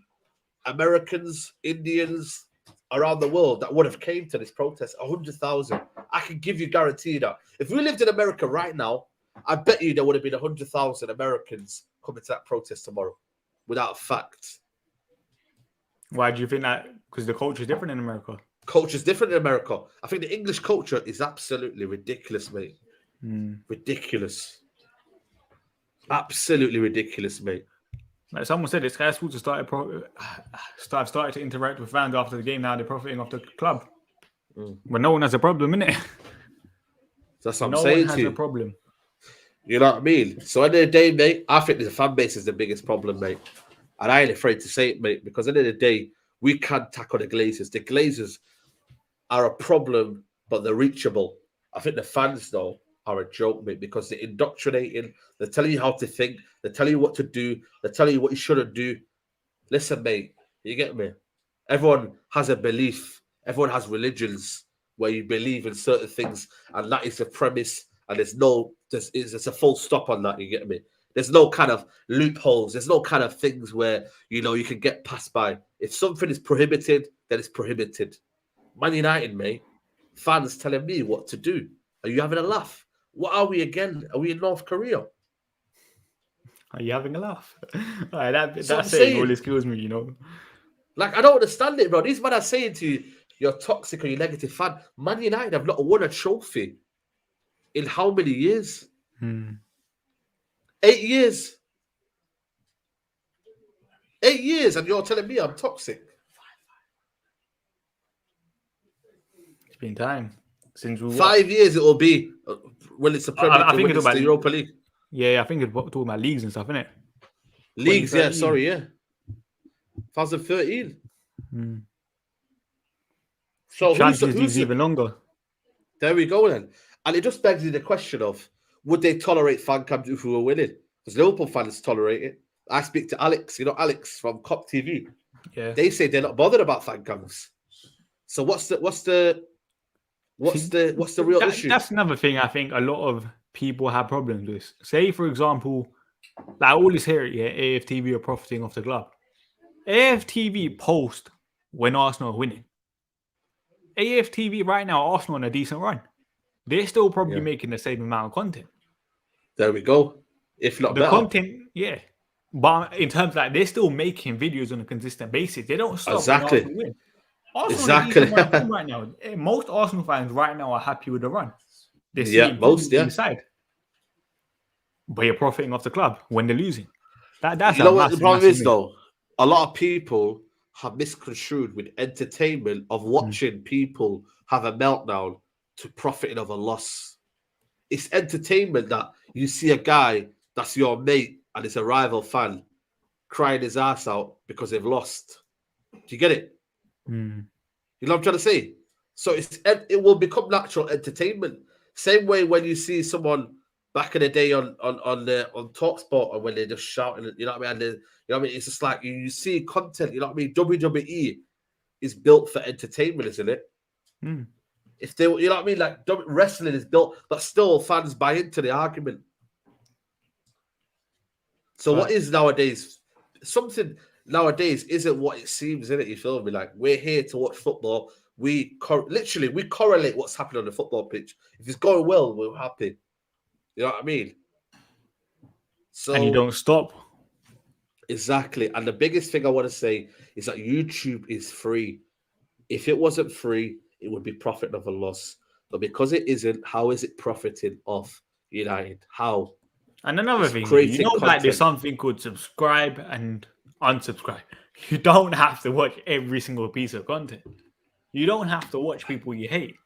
Americans, Indians around the world that would have came to this protest. 100,000. I can give you guarantee that. If we lived in America right now, I bet you there would have been 100,000 Americans coming to that protest tomorrow, without fact. Why do you think that? Because the culture is different in America. Culture is different in America. I think the English culture is absolutely ridiculous, mate. Ridiculous. Absolutely ridiculous, mate. Like someone said, it's Sky Sports started to interact with fans after the game. Now they're profiting off the club. But no one has a problem, innit? That's what I'm saying to you. No one has a problem. You know what I mean? So at the end of the day, mate, I think the fan base is the biggest problem, mate. And I ain't afraid to say it, mate, because at the end of the day, we can't tackle the Glazers. The Glazers are a problem, but they're reachable. I think the fans, though, are a joke, mate, because they're indoctrinating. They're telling you how to think. They're telling you what to do. They're telling you what you shouldn't do. Listen, mate, you get me? Everyone has a belief. Everyone has religions where you believe in certain things, and that is the premise, and there's a full stop on that, you get me? There's no kind of loopholes. There's no kind of things where, you know, you can get passed by. If something is prohibited, then it's prohibited. Man United, mate, fans telling me what to do. Are you having a laugh? What are we again? Are we in North Korea? Are you having a laugh? That saying always kills me, you know. Like, I don't understand it, bro. These men are saying to you, you're toxic or you're negative fan. Man United have not won a trophy in how many years? 8 years. 8 years, and you're telling me I'm toxic. It's been time since we 5 years. It will be when it's a Premier League. I think it's the Europa League. Yeah, I think it's talking about leagues and stuff, isn't it? Leagues, yeah. Sorry, yeah. 2013. So Champions League's even longer. There we go then, and it just begs you the question of: would they tolerate fan cams if we were winning? Because Liverpool fans tolerate it. I speak to Alex, you know, Alex from Cop TV. Yeah, they say they're not bothered about fan cams. So what's the real issue? That's another thing I think a lot of people have problems with. Say, for example, like I always hear it, yeah, AFTV are profiting off the club. AFTV post when Arsenal are winning. AFTV right now, Arsenal on a decent run. They're still probably making the same amount of content. There we go. If not the better. Content, yeah. But in terms of like, they're still making videos on a consistent basis. They don't stop exactly. when Arsenal win. Arsenal right now. Most Arsenal fans right now are happy with the run. They see most side. But you're profiting off the club when they're losing. That's you know what the problem is though? A lot of people have misconstrued with entertainment of watching people have a meltdown to profiting of a loss. It's entertainment that you see a guy that's your mate and it's a rival fan crying his ass out because they've lost. Do you get it? You know what I'm trying to say? So it will become natural entertainment. Same way when you see someone back in the day on TalkSport or when they're just shouting, you know what I mean? And you know what I mean? It's just like you see content, you know what I mean? WWE is built for entertainment, isn't it? If they, you know what I mean? Like wrestling is built, but still fans buy into the argument. So what is nowadays? Something nowadays isn't what it seems, isn't it? You feel me? Like we're here to watch football. We correlate what's happening on the football pitch. If it's going well, we're happy. You know what I mean? So and you don't stop. Exactly. And the biggest thing I want to say is that YouTube is free. If it wasn't free, it would be profit of a loss. But because it isn't, how is it profiting off United? How? And another It's thing, creating like there's content. something called subscribe and unsubscribe. You don't have to watch every single piece of content. You don't have to watch people you hate.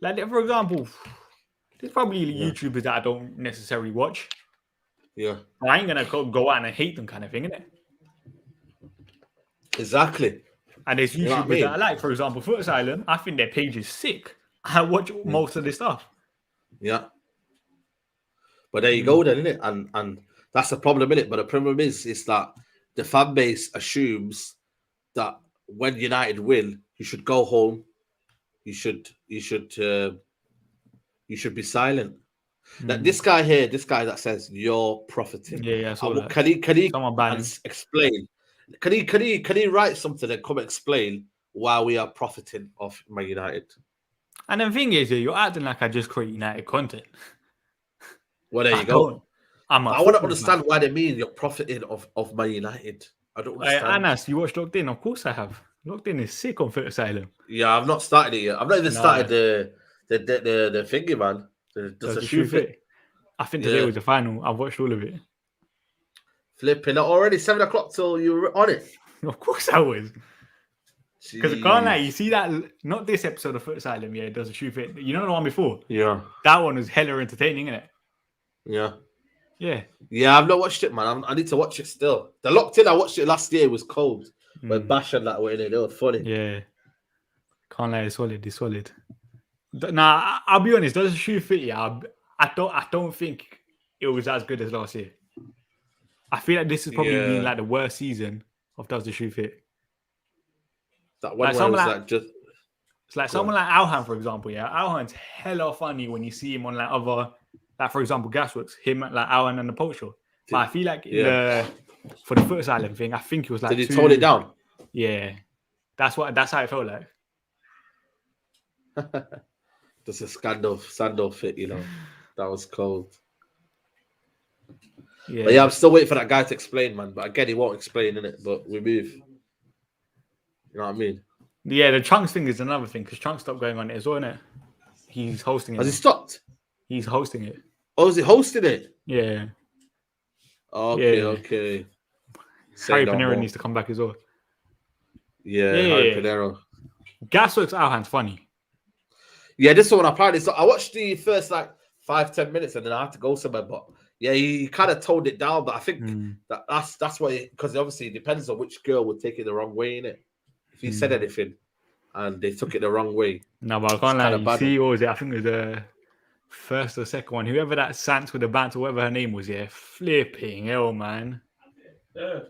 Like, for example, there's probably YouTubers that I don't necessarily watch. Yeah. I ain't gonna go out and hate them, kind of thing, innit? Exactly. And there's YouTubers that I like, for example, Foot Asylum. I think their page is sick. I watch most of their stuff. Yeah. But there you go, then, innit? And that's the problem, innit? But the problem is that the fan base assumes that when United win, you should go home. You should be silent. Like this guy here, this guy that says you're profiting. Yeah, I saw that. Can he explain? Can he write something and come explain why we are profiting off Man United? And the thing is, you're acting like I just create United content. Well, there you go. I want to understand why they mean you're profiting of Man United. I don't understand. Anas, you watched Locked In? Of course I have. Locked In is sick on Foot Asylum. Yeah, I've not started it yet. I've not even started the thingy, man. Does the shoe fit? I think today was the final. I've watched all of it. Flipping already 7 o'clock till you were on it. Of course I was. Because I can't lie, you see that, not this episode of Foot Asylum, it does a shoe fit. You know the one before? Yeah. That one was hella entertaining, innit? Yeah. Yeah. Yeah, I've not watched it, man. I need to watch it still. The Locked In, I watched it last year, was cold. When Bash and that were in it, they were funny. Yeah. Can't lie, it's solid. Nah, I'll be honest, does a shoe fit? Yeah, I don't think it was as good as last year. I feel like this has probably been like the worst season of Does the Shoe Fit. That one like was just. It's like someone like Alhan, for example. Yeah, Alhan's hella funny when you see him on like other, like for example, Gasworks. Him like Alhan and the Post Show. But I feel like for the Foot Asylum thing, I think it was like. Did he tone it down? Yeah, that's how it felt like. Just a sandal fit, you know. That was cold. Yeah. But I'm still waiting for that guy to explain, man. But again, he won't explain, innit? But we move. You know what I mean? Yeah, the Trunks thing is another thing because Trunks stopped going on it as well, innit? He's hosting it. Has he stopped? He's hosting it. Oh, is he hosting it? Yeah. Okay. Harry Panero needs to come back as well. Yeah. Harry Panero. Gasworks Alhan's funny. Yeah, this one apparently. So I watched the first like 5-10 minutes and then I had to go somewhere, but. Yeah, he kind of toned it down, but I think that's why, because obviously it depends on which girl would take it the wrong way, innit? If he said anything and they took it the wrong way. No, but I can't lie. You see, what was it? I think it was the first or second one. Whoever that Sans with the banter, whatever her name was, flipping hell, man. Hell,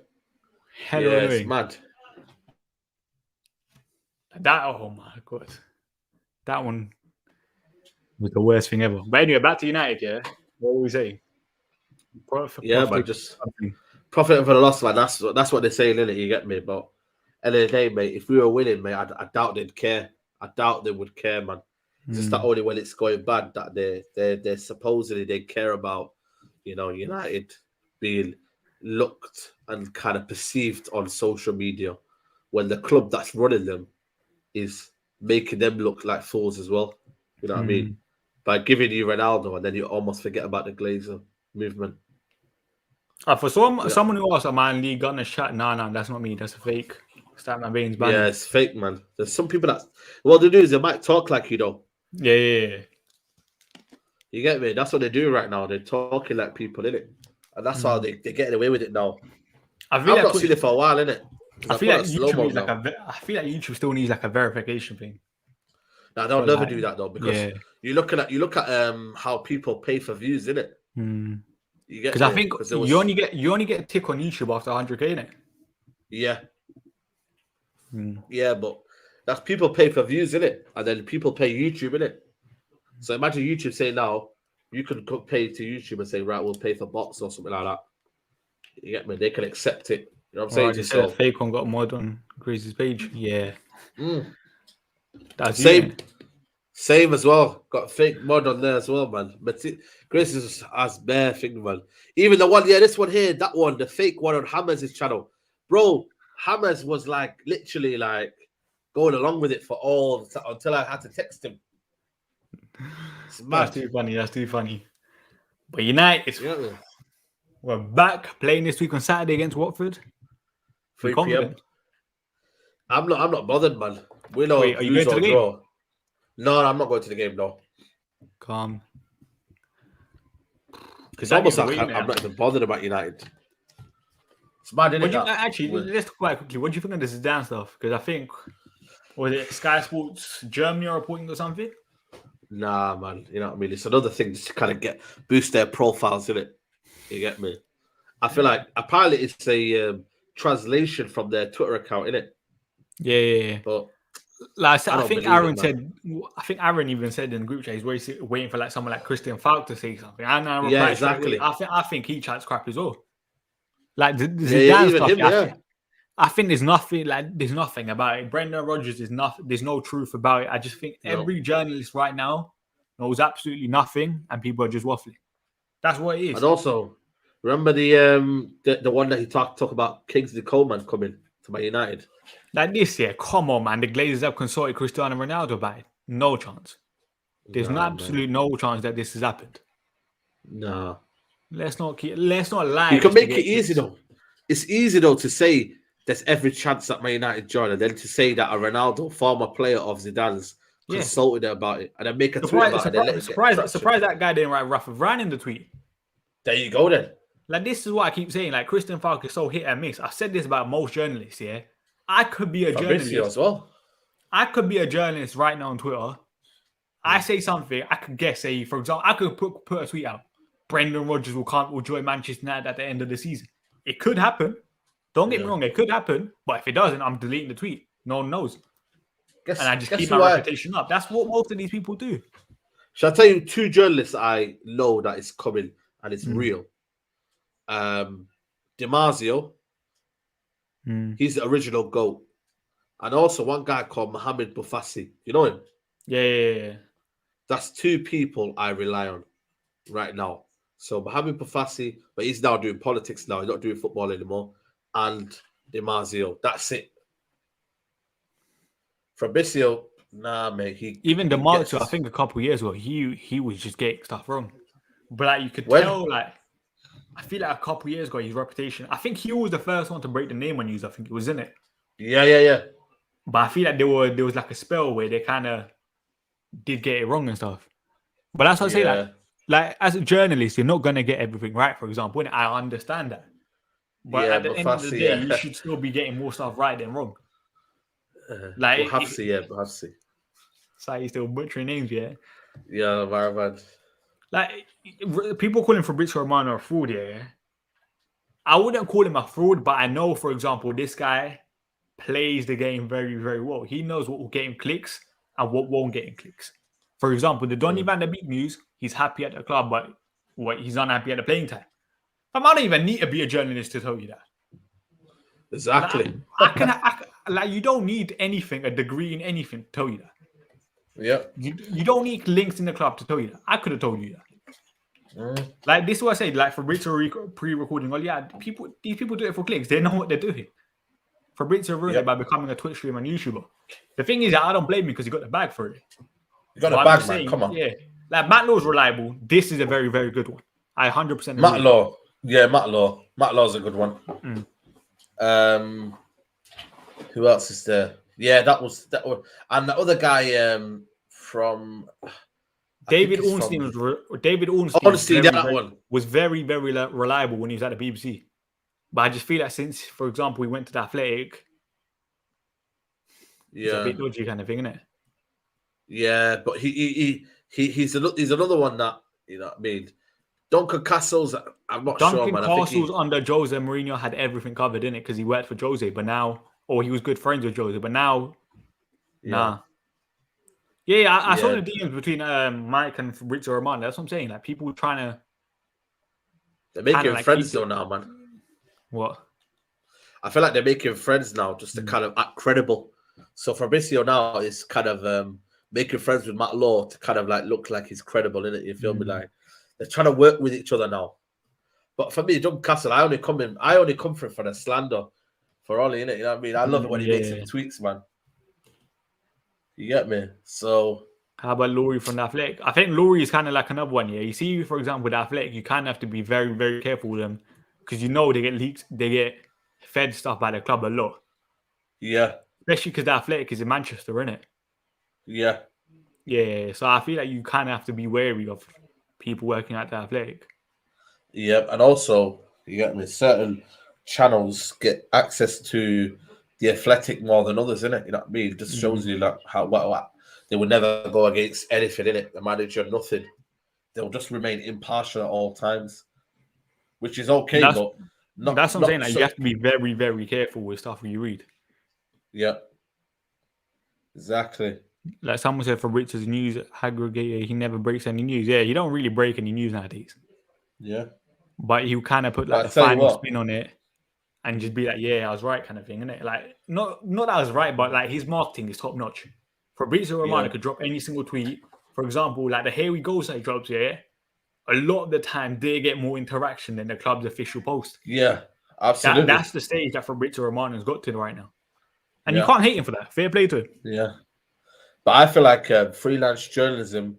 it's mad. Oh my God. That one was the worst thing ever. But anyway, back to United, What were we saying? But just profit for the loss, man. That's what they're saying, innit? You get me? But end of the day, mate, if we were winning, mate, I doubt they'd care. I doubt they would care, man. It's just that only when it's going bad that they're supposedly they care about, you know, United being looked and kind of perceived on social media when the club that's running them is making them look like fools as well. You know what I mean? By giving you Ronaldo and then you almost forget about the Glazer movement. For someone who asked, am I in League Gunner chat? No, that's not me. That's a fake. Start my veins, man. Yeah, it's fake, man. There's some people that what they do is they might talk like you know. Yeah. You get me? That's what they do right now. They're talking like people, innit? And that's how they're getting away with it now. I've not seen it for a while, innit? I feel like YouTube still needs like a verification thing. No, they'll never do that though, because you look at how people pay for views, innit? You get, because I think you only get a tick on YouTube after 100K, innit? Yeah. Yeah, but that's people pay for views, innit? And then people pay YouTube, innit? So imagine YouTube saying now you could pay to YouTube and say, right, we'll pay for bots or something like that. You get me? They can accept it. You know what I'm saying? Said a fake one got mod on Grace's page. Yeah. That's Same as well. Got fake mod on there as well, man. But Glazers has bare thing, man. Even the one, this one here, that one, the fake one on Hammers' channel. Bro, Hammers was like literally like going along with it for until I had to text him. That's too funny. That's too funny. But United, we're back playing this week on Saturday against Watford. 3 p.m. I'm not bothered, man. We know. Wait, are you going to the game? Draw. No, I'm not going to the game, no. Calm. Because almost like I'm not even bothered about United. It's mad, isn't it? Actually, let's talk about it quickly. What do you think of this Zidane stuff? Because I think, was it Sky Sports Germany are reporting or something? Nah, man. You know what I mean? It's another thing just to kind of boost their profiles, isn't it? You get me? I feel like apparently it's a translation from their Twitter account, isn't it? Yeah. But like I think Aaron said. I think Aaron even said in the group chat he's waiting for like someone like Christian Falk to say something. And I replied exactly. I think he chats crap as well. Like the Zidane stuff. I think there's nothing about it. Brendan Rodgers is nothing. There's no truth about it. I just think every journalist right now knows absolutely nothing, and people are just waffling. That's what it is. And also, remember the one that he talked about Kingsley Coleman coming to Man United. Like this year, come on, man. The Glazers have consulted Cristiano Ronaldo about it. No chance. There's no chance that this has happened. No. Let's not lie. You can make it easy though. It's easy though to say there's every chance that Man United join, and then to say that a Ronaldo, former player of Zidane's, consulted about it, and then make a tweet about it. Surprise that guy didn't write Rafa Varane in the tweet. There you go then. Like this is what I keep saying. Like Christian Falk is so hit and miss. I said this about most journalists. Yeah, I could be a journalist as well. I could be a journalist right now on Twitter. I say something. I could guess. Say for example, I could put a tweet out. Brendan Rodgers will join Manchester United at the end of the season. It could happen. Don't get me wrong, it could happen. But if it doesn't, I'm deleting the tweet. No one knows. And I just keep my reputation up. That's what most of these people do. Shall I tell you 2 journalists I know that is coming and it's real? DiMarzio, he's the original GOAT. And also one guy called Mohamed Boufassi. You know him? Yeah. That's 2 people I rely on right now. So Mohamed Boufassi, but he's now doing politics now. He's not doing football anymore. And DiMarzio. That's it. Fabrizio, nah, mate. Even DiMarzio, I think a couple of years ago, he was just getting stuff wrong. But like you could tell, like I feel like a couple of years ago, his reputation. I think he was the first one to break the name on news. I think it was in it. Yeah. But I feel like there was like a spell where they kind of did get it wrong and stuff. But that's what I say. Like as a journalist, you're not gonna get everything right. For example, and I understand that. But at the end of the day, you should still be getting more stuff right than wrong. Like Boufassi. So you still butchering names, yeah. Yeah, very bad. Like people call him Fabrizio Romano a fraud, yeah. I wouldn't call him a fraud, but I know, for example, this guy plays the game very, very well. He knows what will get him clicks and what won't get him clicks. For example, the Donny van der Beek news, he's happy at the club, but he's unhappy at the playing time. I don't even need to be a journalist to tell you that. Exactly. Like you don't need anything, a degree in anything to tell you that. Yeah. You don't need links in the club to tell you that. I could have told you that. Like this is what I say. Like Fabrizio pre-recording. Well, yeah, these people do it for clicks. They know what they're doing. Fabrizio ruined it by becoming a Twitch streamer and YouTuber. The thing is that I don't blame him because he got the bag for it. You got the bag, man. Come on. Yeah. Like Matt Law's reliable. This is a very, very good one. I 100% agree. Matt Law. Yeah, Matt Law. Matt Law's a good one. Who else is there? Yeah, that was. And the other guy from David Ornstein was very, very reliable when he was at the BBC. But I just feel like since, for example, we went to the Athletic, it's a bit dodgy kind of thing, isn't it? Yeah, but he's another one that, you know what I mean. Duncan Castles, I'm not sure, man. Duncan Castles under Jose Mourinho had everything covered in it because he worked for Jose, but now, or he was good friends with Jose, but now, nah. Yeah, I saw the DMs between Mike and Fabrizio Romano. That's what I'm saying. Like people trying to. They're making friends though now, man. What? I feel like they're making friends now just to kind of act credible. So Fabrizio now is kind of making friends with Matt Law to kind of like look like he's credible, innit? You feel me? Like they're trying to work with each other now. But for me, John Castle, I only come for the slander for Ollie, innit? You know what I mean? I love it when he makes some tweets, man. You get me? So how about Laurie from the Athletic? I think Laurie is kind of like another one. Yeah, you see, for example, with the Athletic, you kind of have to be very, very careful with them because you know they get leaked, they get fed stuff by the club a lot. Yeah, especially because the Athletic is in Manchester, innit? Yeah. Yeah, so I feel like you kind of have to be wary of people working at the Athletic. Yeah, and also you get me. Certain channels get access to the Athletic more than others, innit? You know what I mean? It just shows you like how what they would never go against anything, innit? The manager, nothing. They'll just remain impartial at all times, which is okay. That's what I'm saying. Like, you have to be very, very careful with stuff you read. Yeah, exactly. Like someone said, Fabrizio's news aggregator, he never breaks any news. Yeah, he don't really break any news nowadays. Yeah, but he'll kind of put like the final spin on it and just be like, "Yeah, I was right," kind of thing, innit? Like, not that I was right, but like his marketing is top notch. Fabrizio Romano could drop any single tweet. For example, like the "Here We Go" site drops. Yeah, a lot of the time they get more interaction than the club's official post. Yeah, absolutely. That's the stage that Fabrizio Romano's got to right now, and you can't hate him for that. Fair play to him. Yeah, but I feel like freelance journalism,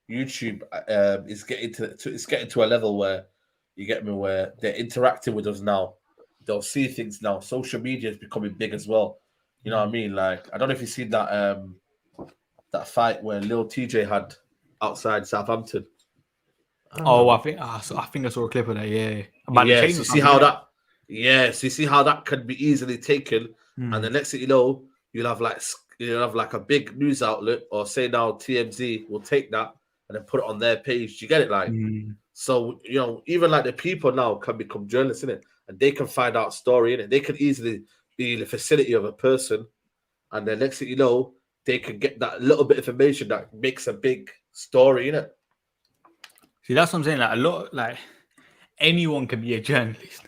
YouTube is getting to a level where you get me, where they're interacting with us now. They'll see things now. Social media is becoming big as well. You know what I mean? Like, I don't know if you've seen that that fight where Lil TJ had outside Southampton. I think I saw a clip of that. Yeah, about the chain. So see how that. Yeah, so you see how that can be easily taken, and the next thing you know, you'll have like a big news outlet, or say now TMZ will take that and then put it on their page. You get it, like. So, you know, even like the people now can become journalists, innit? And they can find out story, innit? They can easily be in the facility of a person. And then next thing you know, they can get that little bit of information that makes a big story, innit? See, that's what I'm saying. Like, anyone can be a journalist.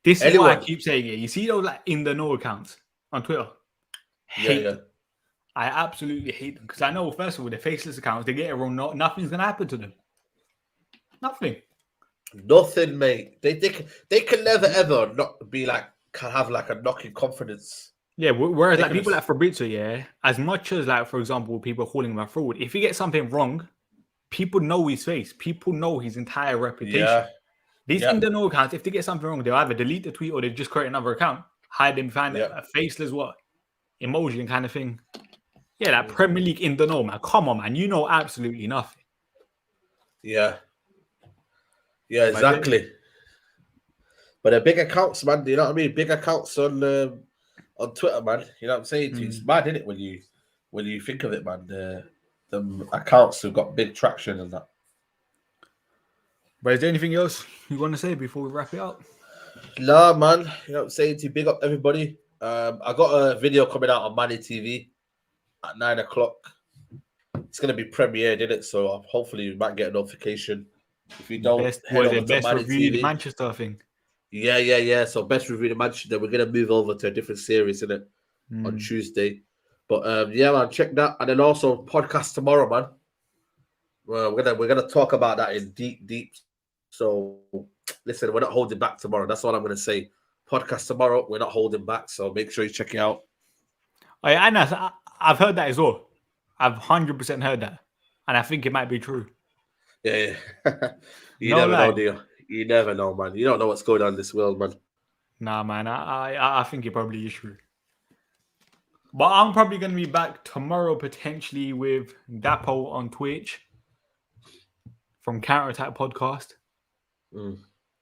This is why I keep saying it. You see those like in the know accounts on Twitter? Hate them. I absolutely hate them. Because I know, first of all, the faceless accounts, they get it wrong. Nothing's going to happen to them. Nothing, mate. They can never ever not be like have like a knocking confidence. Yeah, whereas like people like Fabrizio, yeah, as much as like, for example, people calling him a fraud, if he gets something wrong, people know his face. People know his entire reputation. Yeah. These in the know accounts, if they get something wrong, they'll either delete the tweet or they just create another account, hide them behind a faceless emoji and kind of thing. Yeah, that Premier League in the know, man. Come on, man. You know absolutely nothing. Yeah. Yeah, exactly. But the big accounts, man, you know what I mean? Big accounts on Twitter, man. You know what I'm saying? It's mad, isn't it, when you think of it, man? The accounts have got big traction and that. But is there anything else you want to say before we wrap it up? Nah, man. You know what I'm saying? To big up everybody. I got a video coming out on Money TV at 9:00. It's gonna be premiered, isn't it? So hopefully you might get a notification. If you don't, best reviewed in Manchester thing. Yeah. So best reviewed in Manchester. We're gonna move over to a different series, isn't it? On Tuesday. But yeah, man, check that. And then also podcast tomorrow, man. Well, we're gonna talk about that in deep. So listen, we're not holding back tomorrow. That's all I'm gonna say. Podcast tomorrow, we're not holding back. So make sure you check it out. Oh, yeah, and I've heard that as well. I've 100% heard that, and I think it might be true. Yeah. You never know, do you? You never know, man. You don't know what's going on in this world, man. Nah, man. I think it probably is true. But I'm probably going to be back tomorrow, potentially with Dapo on Twitch from Counter Attack Podcast.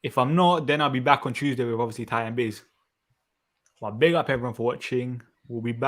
If I'm not, then I'll be back on Tuesday with obviously Ty and Biz. Well, big up everyone for watching. We'll be back.